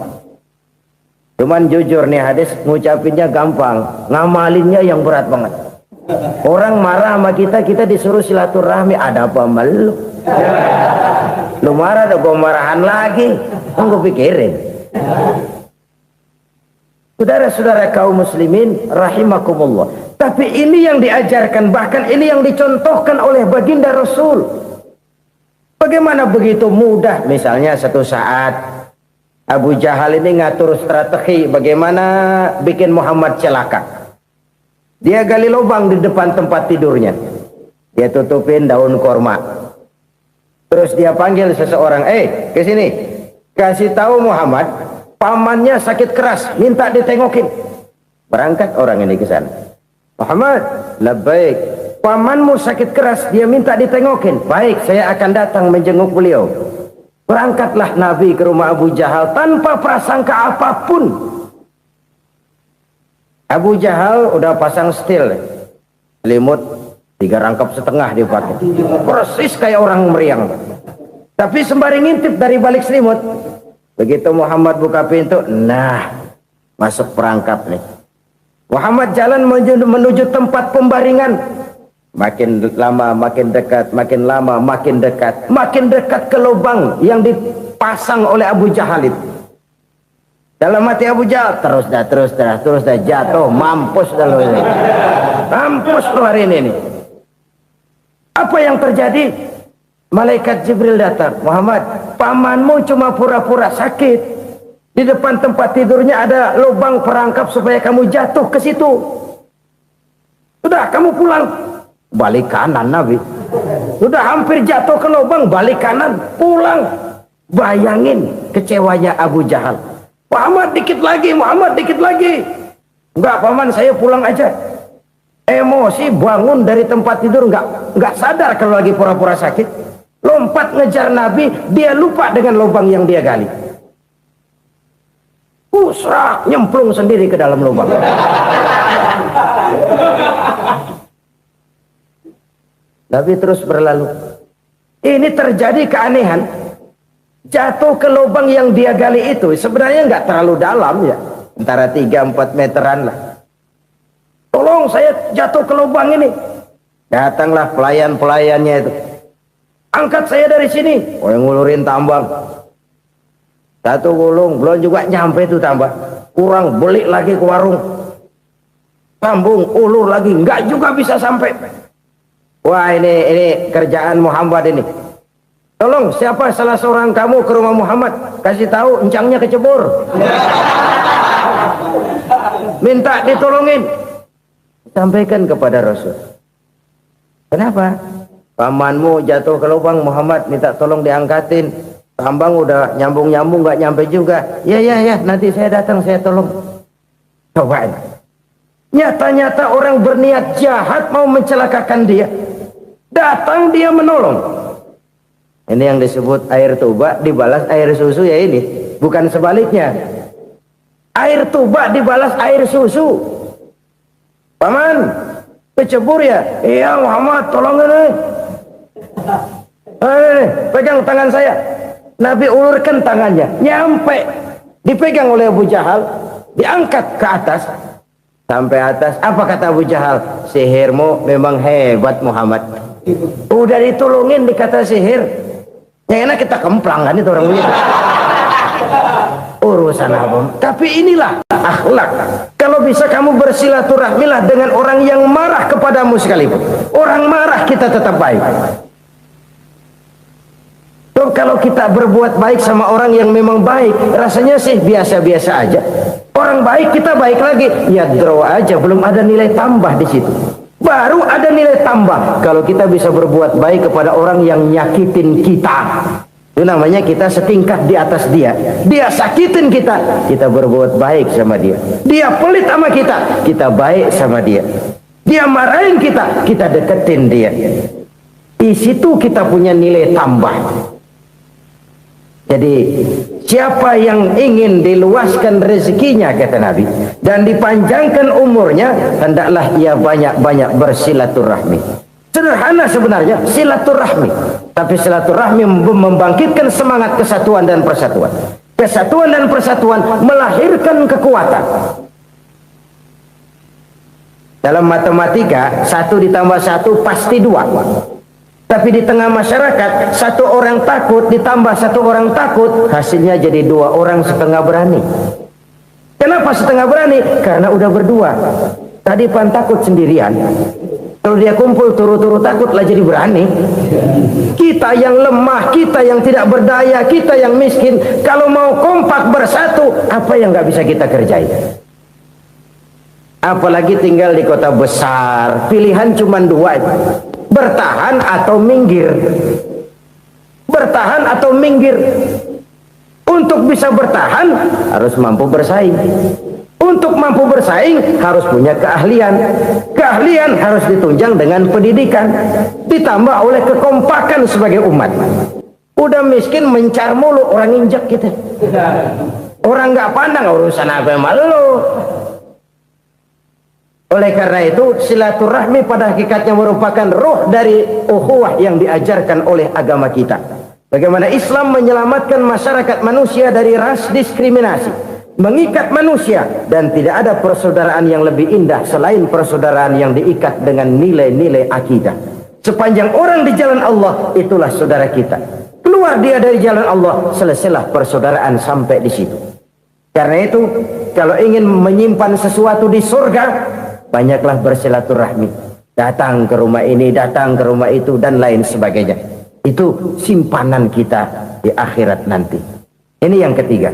A: Cuman jujur nih hadis, ngucapinnya gampang, ngamalinnya yang berat banget. Orang marah sama kita disuruh silaturahmi, ada apa malu? Lu marah, ada gue marahan lagi, gue pikirin. Saudara-saudara kaum muslimin rahimakumullah. Tapi ini yang diajarkan, bahkan ini yang dicontohkan oleh baginda Rasul. Bagaimana begitu mudah, misalnya satu saat Abu Jahal ini ngatur strategi bagaimana bikin Muhammad celaka. Dia gali lubang di depan tempat tidurnya. Dia tutupin daun korma. Terus dia panggil seseorang, ke sini. Kasih tahu Muhammad, pamannya sakit keras, minta ditengokin. Berangkat orang ini ke sana. Muhammad, labbaik. Pamanmu sakit keras, dia minta ditengokin. Baik, saya akan datang menjenguk beliau. Berangkatlah Nabi ke rumah Abu Jahal tanpa prasangka apapun. Abu Jahal udah pasang setil, selimut 3 rangkap setengah dipakai, persis kayak orang meriang. Tapi sembari ngintip dari balik selimut, Begitu Muhammad buka pintu, nah masuk perangkap nih. Muhammad jalan menuju tempat pembaringan. Makin lama makin dekat, makin lama makin dekat, makin dekat ke lubang yang dipasang oleh Abu Jahal itu. Dalam hati Abu Jahal, terus dah jatuh, mampus dah lo ini. Mampus lo hari ini nih. Apa yang terjadi? Malaikat Jibril datang. Muhammad, pamanmu cuma pura-pura sakit. Di depan tempat tidurnya ada lubang perangkap supaya kamu jatuh ke situ. Sudah, kamu pulang. Balik kanan Nabi. Sudah hampir jatuh ke lubang, balik kanan, pulang. Bayangin kecewanya Abu Jahal. Muhammad dikit lagi, Muhammad dikit lagi. Enggak paman, saya pulang aja. Emosi bangun dari tempat tidur, enggak sadar kalau lagi pura-pura sakit. Lompat ngejar Nabi, dia lupa dengan lubang yang dia gali. Pusrak, nyemplung sendiri ke dalam lubang. Nabi terus berlalu. Ini terjadi keanehan. Jatuh ke lubang yang dia gali itu sebenarnya nggak terlalu dalam ya, antara 3-4 meteran lah. Tolong saya jatuh ke lubang ini. Datanglah pelayan-pelayannya itu. Angkat saya dari sini. Oh, yang ngulurin tambang. Satu gulung, belum juga nyampe itu tambang. Kurang, beli lagi ke warung. Sambung, ulur lagi, nggak juga bisa sampai. Wah, ini kerjaan Muhammad ini. Tolong, siapa salah seorang kamu ke rumah Muhammad, kasih tahu encangnya kecebur. Minta ditolongin. Sampaikan kepada Rasul. Kenapa? Pamanmu jatuh ke lubang, Muhammad minta tolong diangkatin. Tambang udah nyambung-nyambung nggak nyampe juga. Ya, nanti saya datang, saya tolong. Coba. Nyata-nyata orang berniat jahat mau mencelakakan dia. Datang dia menolong. Ini yang disebut air tuba dibalas air susu ya ini. Bukan sebaliknya. Air tuba dibalas air susu. Paman, kecebur ya? Iya Muhammad, tolong ini. Pegang tangan saya. Nabi ulurkan tangannya. Nyampe. Dipegang oleh Abu Jahal. Diangkat ke atas. Sampai atas. Apa kata Abu Jahal? Sihirmu memang hebat Muhammad. Udah ditolongin dikata sihir. Yang enak kita kemplang kan itu orang begitu. Urusan apa? Tapi inilah akhlak. Kalau bisa kamu bersilaturahmilah dengan orang yang marah kepadamu sekalipun. Orang marah kita tetap baik. So, kalau kita berbuat baik sama orang yang memang baik, rasanya sih biasa-biasa aja. Orang baik kita baik lagi, ya draw aja, belum ada nilai tambah di situ. Baru ada nilai tambah kalau kita bisa berbuat baik kepada orang yang nyakitin kita. Itu namanya kita setingkat di atas dia. Dia sakitin kita, kita berbuat baik sama dia. Dia pelit sama kita, kita baik sama dia. Dia marahin kita, kita deketin dia. Di situ kita punya nilai tambah. Jadi siapa yang ingin diluaskan rezekinya kata Nabi dan dipanjangkan umurnya, hendaklah ia banyak-banyak bersilaturahmi. Sederhana sebenarnya silaturahmi, tapi silaturahmi membangkitkan semangat kesatuan dan persatuan. Kesatuan dan persatuan melahirkan kekuatan. Dalam matematika 1 ditambah 1 pasti 2. Tapi di tengah masyarakat, 1 orang takut ditambah 1 orang takut, hasilnya jadi 2 orang setengah berani. Kenapa setengah berani? Karena udah berdua. Tadi pan takut sendirian. Kalau dia kumpul turu-turu takutlah jadi berani. Kita yang lemah, kita yang tidak berdaya, kita yang miskin, kalau mau kompak bersatu, apa yang nggak bisa kita kerjain? Apalagi tinggal di kota besar, pilihan cuma 2. Bertahan atau minggir. Bertahan atau minggir. Untuk bisa bertahan harus mampu bersaing. Untuk mampu bersaing harus punya keahlian. Keahlian harus ditunjang dengan pendidikan, ditambah oleh kekompakan sebagai umat. Udah miskin mencar mulu, orang injak kita. Orang nggak pandang urusan apa malu. Oleh karena itu silaturahmi pada hakikatnya merupakan ruh dari ukhuwah yang diajarkan oleh agama kita. Bagaimana Islam menyelamatkan masyarakat manusia dari ras diskriminasi, mengikat manusia, dan tidak ada persaudaraan yang lebih indah selain persaudaraan yang diikat dengan nilai-nilai akidah. Sepanjang orang di jalan Allah, itulah saudara kita. Keluar dia dari jalan Allah, selesailah persaudaraan sampai di situ. Karena itu, kalau ingin menyimpan sesuatu di surga, banyaklah bersilaturahmi. Datang ke rumah ini, datang ke rumah itu, dan lain sebagainya. Itu simpanan kita di akhirat nanti. Ini yang ketiga.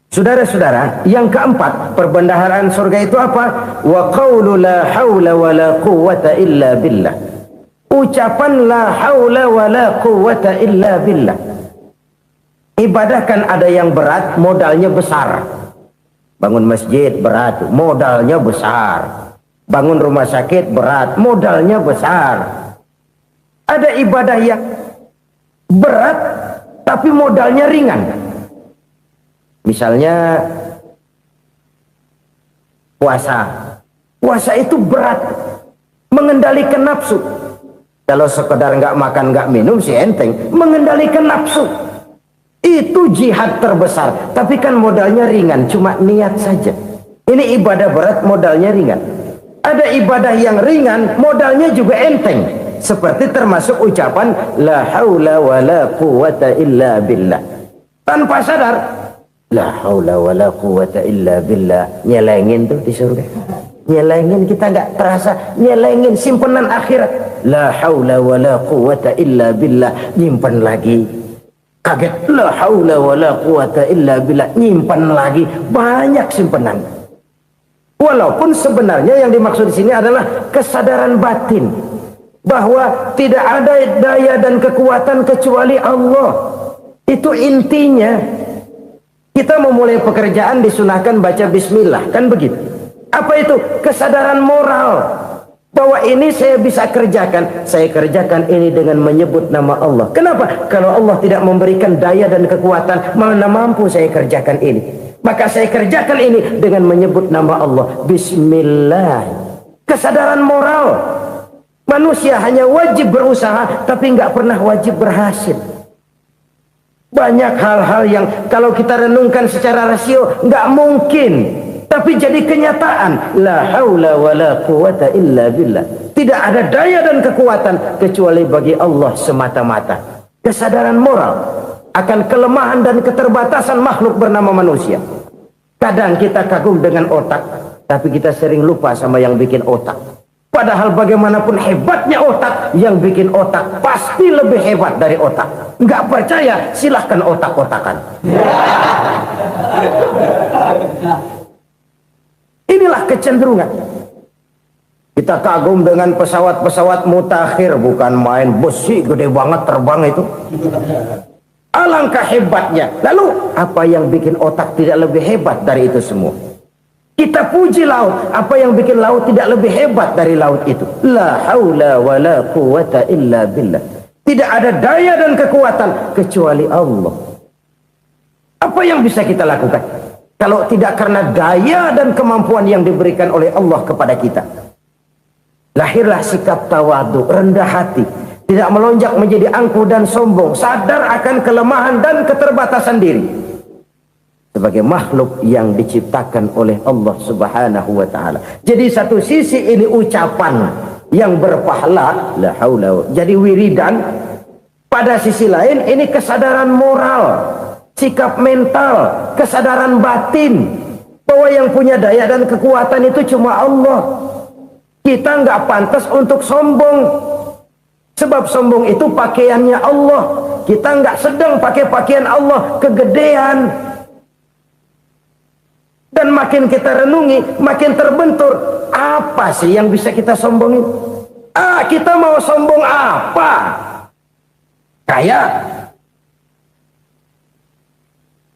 A: Saudara-saudara, yang keempat, perbendaharaan surga itu apa? Wa qawlu la hawla wa la quwwata illa billah. Ucapan la hawla wa la quwwata illa billah. Ibadah kan ada yang berat, modalnya besar. Bangun masjid berat, modalnya besar. Bangun rumah sakit berat, modalnya besar. Ada ibadah yang berat tapi modalnya ringan. Misalnya puasa. Puasa itu berat, mengendalikan nafsu. Kalau sekedar nggak makan nggak minum sih enteng. Mengendalikan nafsu itu jihad terbesar. Tapi kan modalnya ringan, cuma niat saja. Ini ibadah berat, modalnya ringan. Ada ibadah yang ringan, modalnya juga enteng. Seperti termasuk ucapan la haula wa la quwwata illa billah. Tanpa sadar, la haula wa la quwwata illa billah. Nyelengin tuh di surga. Nyelengin, kita nggak terasa. Nyelengin simpenan akhirat. La haula wa la quwwata illa billah. Nyimpan lagi. Kaget, la haula wa la quwwata illa billah. Nyimpan lagi. Banyak simpenan. Walaupun sebenarnya yang dimaksud di sini adalah kesadaran batin. Bahwa tidak ada daya dan kekuatan kecuali Allah. Itu intinya. Kita memulai pekerjaan disunahkan baca bismillah, kan begitu. Apa itu? Kesadaran moral. Bahwa ini saya bisa kerjakan. Saya kerjakan ini dengan menyebut nama Allah. Kenapa? Kalau Allah tidak memberikan daya dan kekuatan, mana mampu saya kerjakan ini. Maka saya kerjakan ini dengan menyebut nama Allah. Bismillah. Kesadaran moral. Manusia hanya wajib berusaha, tapi nggak pernah wajib berhasil. Banyak hal-hal yang kalau kita renungkan secara rasio nggak mungkin, tapi jadi kenyataan. La haula wa la quwwata illa billah. Tidak ada daya dan kekuatan kecuali bagi Allah semata-mata. Kesadaran moral akan kelemahan dan keterbatasan makhluk bernama manusia. Kadang kita kagum dengan otak, tapi kita sering lupa sama yang bikin otak. Padahal bagaimanapun hebatnya otak, yang bikin otak pasti lebih hebat dari otak. Nggak percaya, silahkan otak-otakan. Inilah kecenderungan. Kita kagum dengan pesawat-pesawat mutakhir, bukan main, besi gede banget terbang itu. Alangkah hebatnya. Lalu apa yang bikin otak tidak lebih hebat dari itu semua? Kita puji laut. Apa yang bikin laut tidak lebih hebat dari laut itu? La haula wa la quwwata illa billah. Tidak ada daya dan kekuatan kecuali Allah. Apa yang bisa kita lakukan? Kalau tidak karena daya dan kemampuan yang diberikan oleh Allah kepada kita. Lahirlah sikap tawadu, rendah hati. Tidak melonjak menjadi angkuh dan sombong. Sadar akan kelemahan dan keterbatasan diri. Sebagai makhluk yang diciptakan oleh Allah subhanahu wa ta'ala. Jadi satu sisi ini ucapan yang berpahala, la haula, jadi wiridan. Pada sisi lain ini kesadaran moral, sikap mental, kesadaran batin. Bahwa yang punya daya dan kekuatan itu cuma Allah. Kita nggak pantas untuk sombong. Sebab sombong itu pakaiannya Allah. Kita nggak sedang pakai pakaian Allah, kegedean. Dan makin kita renungi, makin terbentur. Apa sih yang bisa kita sombongin? Kita mau sombong apa? Kaya?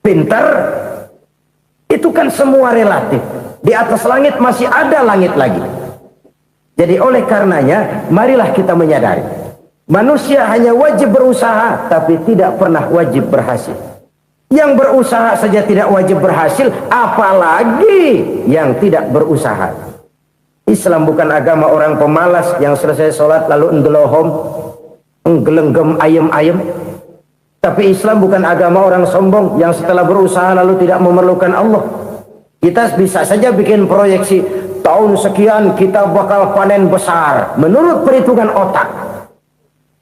A: Pintar? Itu kan semua relatif. Di atas langit masih ada langit lagi. Jadi oleh karenanya, marilah kita menyadari. Manusia hanya wajib berusaha, tapi tidak pernah wajib berhasil. Yang berusaha saja tidak wajib berhasil, apalagi yang tidak berusaha. Islam bukan agama orang pemalas yang selesai sholat lalu endelohom, enggelenggem ayem-ayem. Tapi Islam bukan agama orang sombong yang setelah berusaha lalu tidak memerlukan Allah. Kita bisa saja bikin proyeksi, tahun sekian kita bakal panen besar menurut perhitungan otak.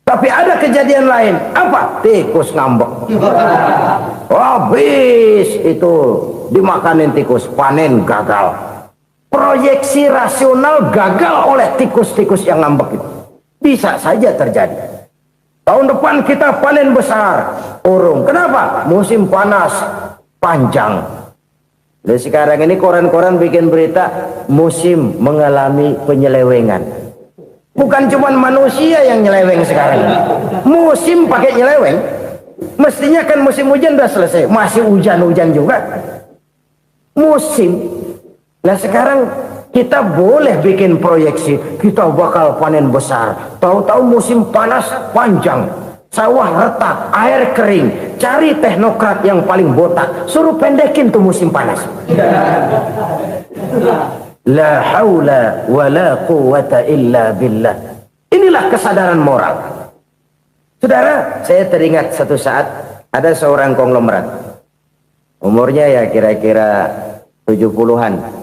A: Tapi ada kejadian lain. Apa? Tikus ngambek. Habis itu dimakanin tikus, panen gagal. Proyeksi rasional gagal oleh tikus-tikus yang ngambek itu. Bisa saja terjadi. Tahun depan kita panen besar, urung. Kenapa? Musim panas panjang. Dan sekarang ini koran-koran bikin berita musim mengalami penyelewengan. Bukan cuma manusia yang nyeleweng sekarang. Musim pakai nyeleweng. Mestinya kan musim hujan udah selesai, masih hujan-hujan juga. Musim. Nah sekarang kita boleh bikin proyeksi, kita bakal panen besar. Tahu-tahu musim panas panjang, sawah retak, air kering. Cari teknokrat yang paling botak, suruh pendekin tuh musim panas. La haula wa la quwata illa billah. Inilah kesadaran moral. Saudara, saya teringat satu saat ada seorang konglomerat. Umurnya ya kira-kira 70-an.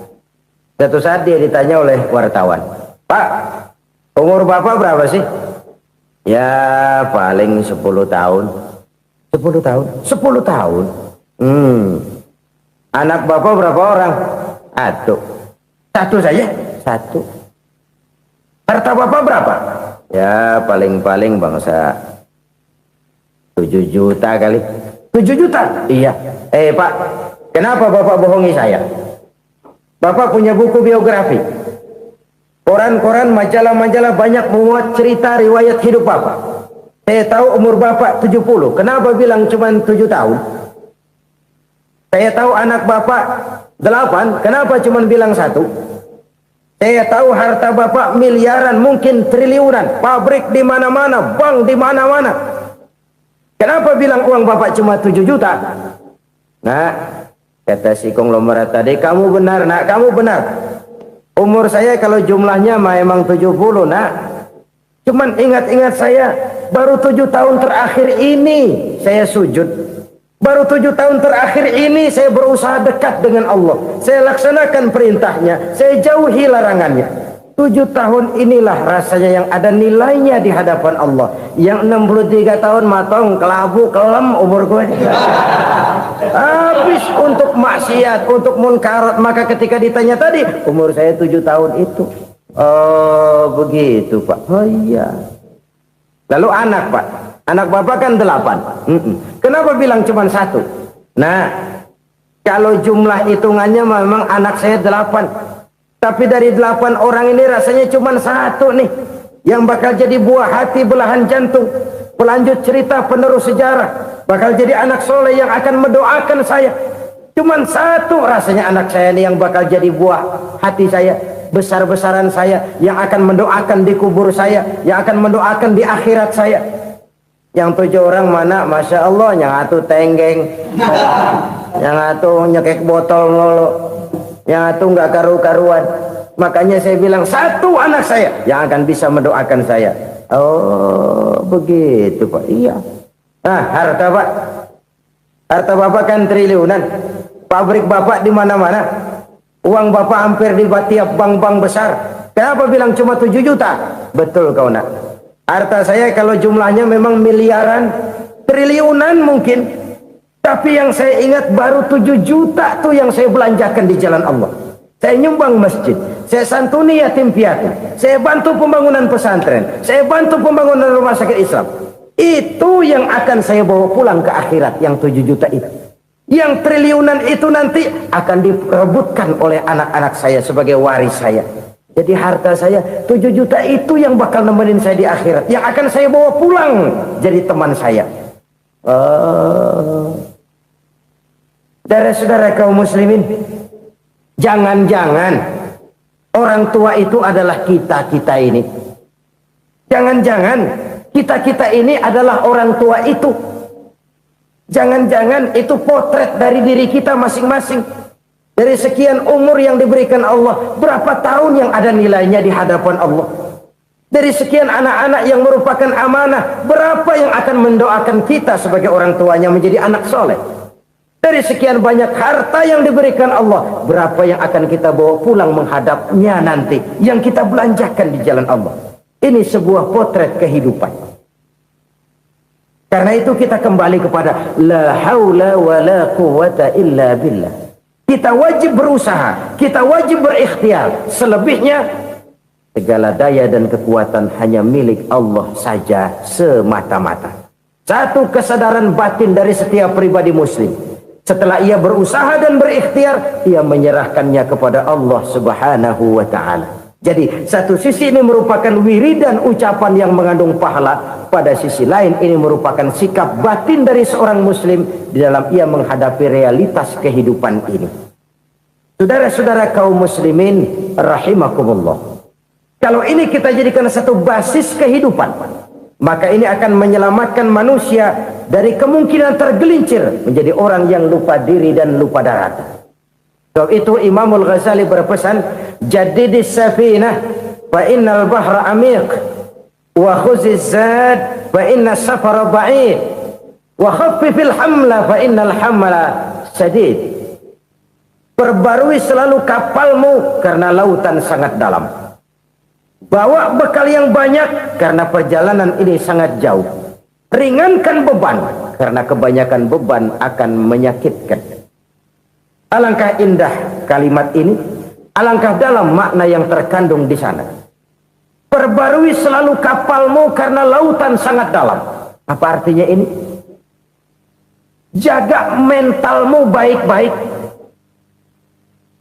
A: Satu saat dia ditanya oleh wartawan, "Pak, umur Bapak berapa sih?" "Ya paling 10 tahun." 10 tahun? 10 tahun? Anak Bapak berapa orang? Satu. Satu saja? Satu. Harta Bapak berapa? Ya paling-paling bangsa 7 juta kali. 7 juta? Iya. Pak, kenapa Bapak bohongi saya? Bapak punya buku biografi, koran-koran, majalah-majalah banyak memuat cerita riwayat hidup Bapak. Saya tahu umur Bapak 70. Kenapa bilang cuma 7 tahun? Saya tahu anak Bapak 8. Kenapa cuma bilang 1? Saya tahu harta Bapak miliaran, mungkin triliunan, pabrik di mana-mana, bank di mana-mana. Kenapa bilang uang Bapak cuma 7 juta? Nah, kata si konglomerat tadi, "Kamu benar nak, kamu benar. Umur saya kalau jumlahnya memang 70 nak. Cuman ingat-ingat saya, baru 7 tahun terakhir ini saya sujud. Baru 7 tahun terakhir ini saya berusaha dekat dengan Allah. Saya laksanakan perintahnya, saya jauhi larangannya. 7 tahun inilah rasanya yang ada nilainya di hadapan Allah. Yang 63 tahun matong, kelabu, kelem umur gue. Habis untuk maksiat, untuk munkarat. Maka ketika ditanya tadi, umur saya 7 tahun itu. Oh begitu Pak. Oh iya. Lalu anak Pak, anak Bapak kan 8. Kenapa bilang cuma 1? Nah, kalau jumlah hitungannya memang anak saya 8. Tapi dari 8 orang ini rasanya cuma 1 nih yang bakal jadi buah hati, belahan jantung, pelanjut cerita, penerus sejarah, bakal jadi anak soleh yang akan mendoakan saya. Cuman 1 rasanya anak saya ini yang bakal jadi buah hati saya, besar-besaran saya, yang akan mendoakan di kubur saya, yang akan mendoakan di akhirat saya. Yang 7 orang mana? Masya Allah, yang atu tenggeng, yang atu nyekek botol ngolo, yang atu nggak karu-karuan. Makanya saya bilang 1 anak saya yang akan bisa mendoakan saya. Oh begitu Pak. Iya. Nah harta Pak, harta Bapak kan triliunan, pabrik Bapak di mana-mana, uang Bapak hampir di tiap bank-bank besar. Kenapa bilang cuma 7 juta? Betul kau nak. Harta saya kalau jumlahnya memang miliaran, triliunan mungkin. Tapi yang saya ingat baru 7 juta tuh yang saya belanjakan di jalan Allah. Saya nyumbang masjid, saya santuni yatim piatu, saya bantu pembangunan pesantren, saya bantu pembangunan rumah sakit Islam. Itu yang akan saya bawa pulang ke akhirat, yang 7 juta itu. Yang triliunan itu nanti akan diperebutkan oleh anak-anak saya sebagai waris saya. Jadi harta saya 7 juta itu yang bakal nemenin saya di akhirat, yang akan saya bawa pulang jadi teman saya. Saudara-saudara kaum muslimin, jangan-jangan orang tua itu adalah kita-kita ini. Jangan-jangan kita-kita ini adalah orang tua itu. Jangan-jangan itu potret dari diri kita masing-masing. Dari sekian umur yang diberikan Allah, berapa tahun yang ada nilainya di hadapan Allah? Dari sekian anak-anak yang merupakan amanah, berapa yang akan mendoakan kita sebagai orang tuanya menjadi anak soleh? Dari sekian banyak harta yang diberikan Allah, berapa yang akan kita bawa pulang menghadapnya nanti, yang kita belanjakan di jalan Allah? Ini sebuah potret kehidupan. Karena itu kita kembali kepada la haula wa la quwata illa billah. Kita wajib berusaha, kita wajib berikhtiar. Selebihnya, segala daya dan kekuatan hanya milik Allah saja semata-mata. Satu kesadaran batin dari setiap pribadi muslim. Setelah ia berusaha dan berikhtiar, ia menyerahkannya kepada Allah Subhanahu wa ta'ala. Jadi satu sisi ini merupakan wiridan ucapan yang mengandung pahala, pada sisi lain ini merupakan sikap batin dari seorang muslim di dalam ia menghadapi realitas kehidupan ini. Saudara-saudara kaum muslimin rahimakumullah, kalau ini kita jadikan satu basis kehidupan, maka ini akan menyelamatkan manusia dari kemungkinan tergelincir menjadi orang yang lupa diri dan lupa darat. Sebab itu Imamul Ghazali berpesan, jadidis safinah fa innal bahra amiq wa khuziz zad fa inna safara ba'id wa khaffifil hamla fa innal hamla sadid. Perbarui selalu kapalmu karena lautan sangat dalam. Bawa bekal yang banyak karena perjalanan ini sangat jauh. Ringankan beban karena kebanyakan beban akan menyakitkan. Alangkah indah kalimat ini, alangkah dalam makna yang terkandung di sana. Perbarui selalu kapalmu karena lautan sangat dalam. Apa artinya ini? Jaga mentalmu baik-baik.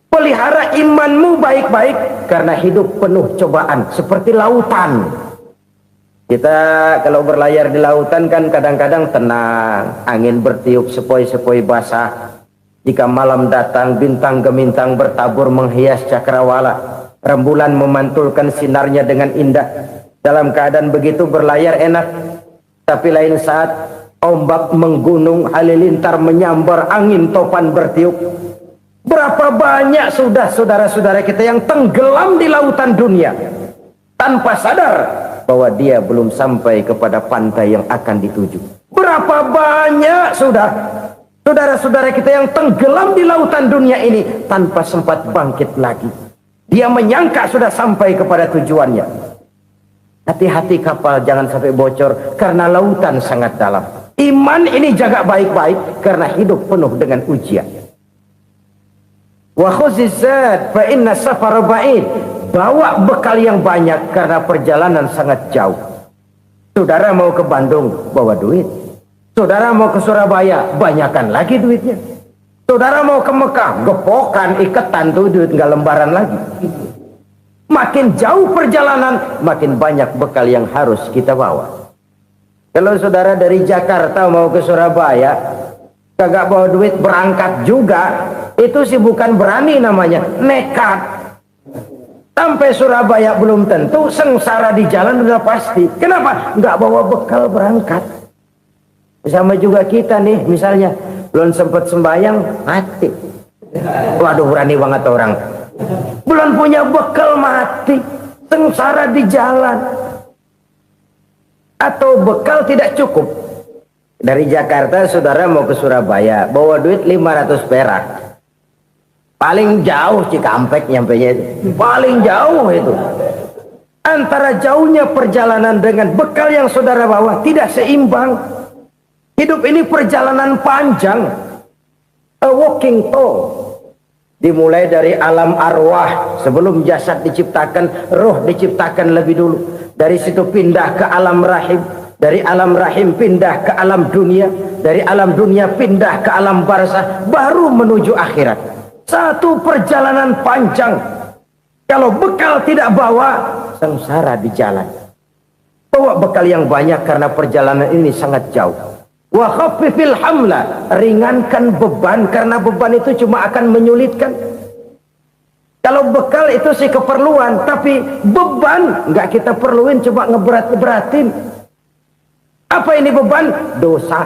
A: Pelihara imanmu baik-baik karena hidup penuh cobaan seperti lautan. Kita kalau berlayar di lautan kan kadang-kadang tenang, angin bertiup sepoi-sepoi basah. Jika malam datang, bintang gemintang bertabur menghias cakrawala. Rembulan memantulkan sinarnya dengan indah. Dalam keadaan begitu berlayar enak. Tapi lain saat ombak menggunung, halilintar menyambar, angin topan bertiup. Berapa banyak sudah saudara-saudara kita yang tenggelam di lautan dunia tanpa sadar bahwa dia belum sampai kepada pantai yang akan dituju. Berapa banyak sudah saudara-saudara kita yang tenggelam di lautan dunia ini tanpa sempat bangkit lagi. Dia menyangka sudah sampai kepada tujuannya. Hati-hati kapal jangan sampai bocor karena lautan sangat dalam. Iman ini jaga baik-baik karena hidup penuh dengan ujian. Wa khuzizat fa inna safara ba'id. Bawa bekal yang banyak karena perjalanan sangat jauh. Saudara mau ke Bandung, bawa duit. Saudara mau ke Surabaya, banyakan lagi duitnya. Saudara mau ke Mekah, gepokan, iketan tuh duit nggak lembaran lagi. Makin jauh perjalanan, makin banyak bekal yang harus kita bawa. Kalau saudara dari Jakarta mau ke Surabaya, kagak bawa duit berangkat juga, itu sih bukan berani namanya, nekat. Sampai Surabaya belum tentu, sengsara di jalan udah pasti. Kenapa? Nggak bawa bekal berangkat. Sama juga kita nih, misalnya belum sempat sembahyang, mati. Waduh, berani banget orang. Belum punya bekal, mati. Sengsara di jalan. Atau bekal tidak cukup. Dari Jakarta saudara mau ke Surabaya, bawa duit 500 perak. Paling jauh Cikampek nyampenya itu. Paling jauh itu. Antara jauhnya perjalanan dengan bekal yang saudara bawa tidak seimbang. Hidup ini perjalanan panjang. A walking tour. Dimulai dari alam arwah. Sebelum jasad diciptakan, roh diciptakan lebih dulu. Dari situ pindah ke alam rahim. Dari alam rahim pindah ke alam dunia. Dari alam dunia pindah ke alam barzah. Baru menuju akhirat. Satu perjalanan panjang. Kalau bekal tidak bawa, sengsara di jalan. Bawa bekal yang banyak karena perjalanan ini sangat jauh. Wa khaffifil hamla, ringankan beban karena beban itu cuma akan menyulitkan. Kalau bekal itu sih keperluan, tapi beban nggak kita perluin, coba ngeberat-beratin. Apa ini beban? Dosa,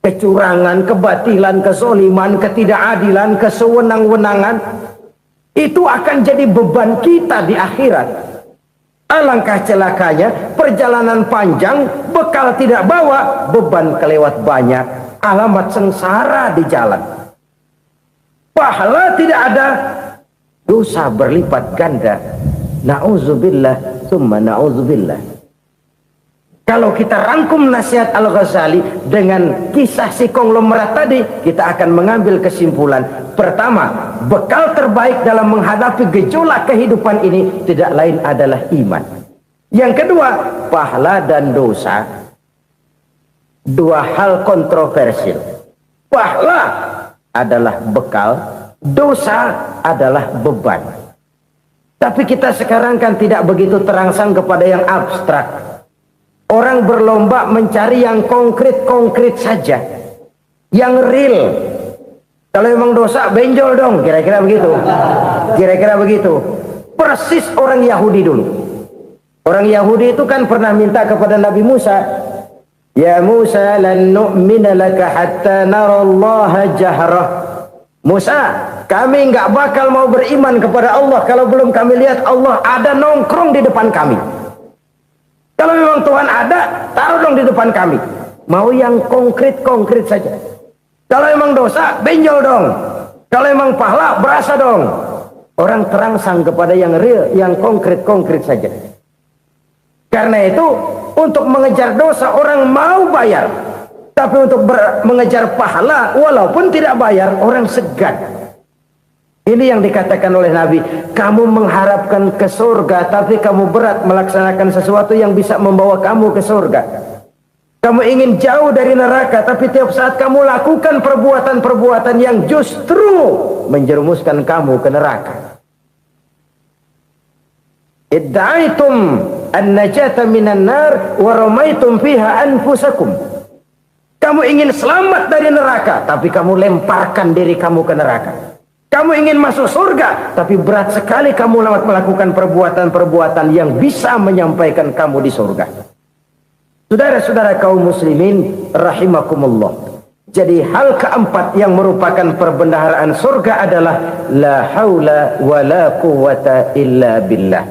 A: kecurangan, kebatilan, kezoliman, ketidakadilan, kesewenang-wenangan. Itu akan jadi beban kita di akhirat. Alangkah celakanya, perjalanan panjang, bekal tidak bawa, beban kelewat banyak, alamat sengsara di jalan. Pahala tidak ada, dosa berlipat ganda. Na'udzubillah, summa na'udzubillah. Kalau kita rangkum nasihat Al-Ghazali dengan kisah si konglomerat tadi, kita akan mengambil kesimpulan. Pertama, bekal terbaik dalam menghadapi gejolak kehidupan ini tidak lain adalah iman. Yang kedua, pahala dan dosa. Dua hal kontroversial. Pahala adalah bekal, dosa adalah beban. Tapi kita sekarang kan tidak begitu terangsang kepada yang abstrak. Orang berlomba mencari yang konkret-konkret saja, yang real. Kalau memang dosa, benjol dong, kira-kira begitu. Kira-kira begitu. Persis orang Yahudi dulu. Orang Yahudi itu kan pernah minta kepada Nabi Musa, ya Musa, lan nu'mina laka hatta narallaha jahrah. Musa, kami nggak bakal mau beriman kepada Allah kalau belum kami lihat Allah ada nongkrong di depan kami. Kalau memang Tuhan ada, taruh dong di depan kami. Mau yang konkret-konkret saja. Kalau memang dosa, benjol dong. Kalau memang pahala, berasa dong. Orang terangsang kepada yang real, yang konkret-konkret saja. Karena itu, untuk mengejar dosa, orang mau bayar. Tapi untuk mengejar pahala, walaupun tidak bayar, orang segan. Ini yang dikatakan oleh Nabi, kamu mengharapkan ke surga, tapi kamu berat melaksanakan sesuatu yang bisa membawa kamu ke surga. Kamu ingin jauh dari neraka, tapi tiap saat kamu lakukan perbuatan-perbuatan yang justru menjerumuskan kamu ke neraka. Idda'aitum an-najata minan nar wa ramaitum fiha anfusakum. Kamu ingin selamat dari neraka, tapi kamu lemparkan diri kamu ke neraka. Kamu ingin masuk surga, tapi berat sekali kamu melakukan perbuatan-perbuatan yang bisa menyampaikan kamu di surga. Saudara-saudara kaum muslimin rahimakumullah. Jadi hal keempat yang merupakan perbendaharaan surga adalah la haula wa la quwwata illa billah.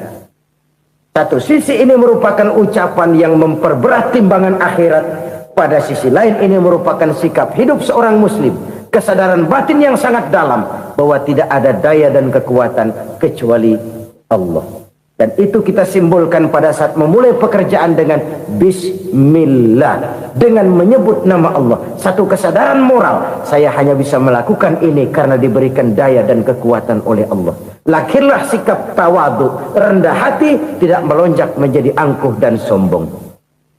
A: Satu sisi ini merupakan ucapan yang memperberat timbangan akhirat. Pada sisi lain ini merupakan sikap hidup seorang muslim. Kesadaran batin yang sangat dalam bahwa tidak ada daya dan kekuatan kecuali Allah. Dan itu kita simbolkan pada saat memulai pekerjaan dengan Bismillah, dengan menyebut nama Allah. Satu kesadaran moral, saya hanya bisa melakukan ini karena diberikan daya dan kekuatan oleh Allah. Lahirlah sikap tawadu, rendah hati, tidak melonjak menjadi angkuh dan sombong.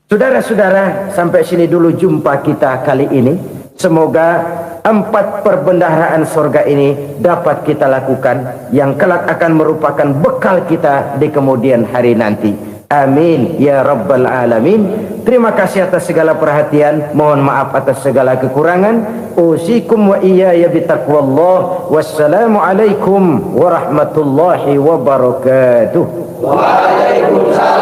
A: Saudara-saudara, sampai sini dulu jumpa kita kali ini. Semoga 4 perbendaharaan surga ini dapat kita lakukan, yang kelak akan merupakan bekal kita di kemudian hari nanti. Amin ya rabbal alamin. Terima kasih atas segala perhatian, mohon maaf atas segala kekurangan. Usikum wa iyaya bitaqwallah. Wassalamualaikum warahmatullahi wabarakatuh. Waalaikumsalam.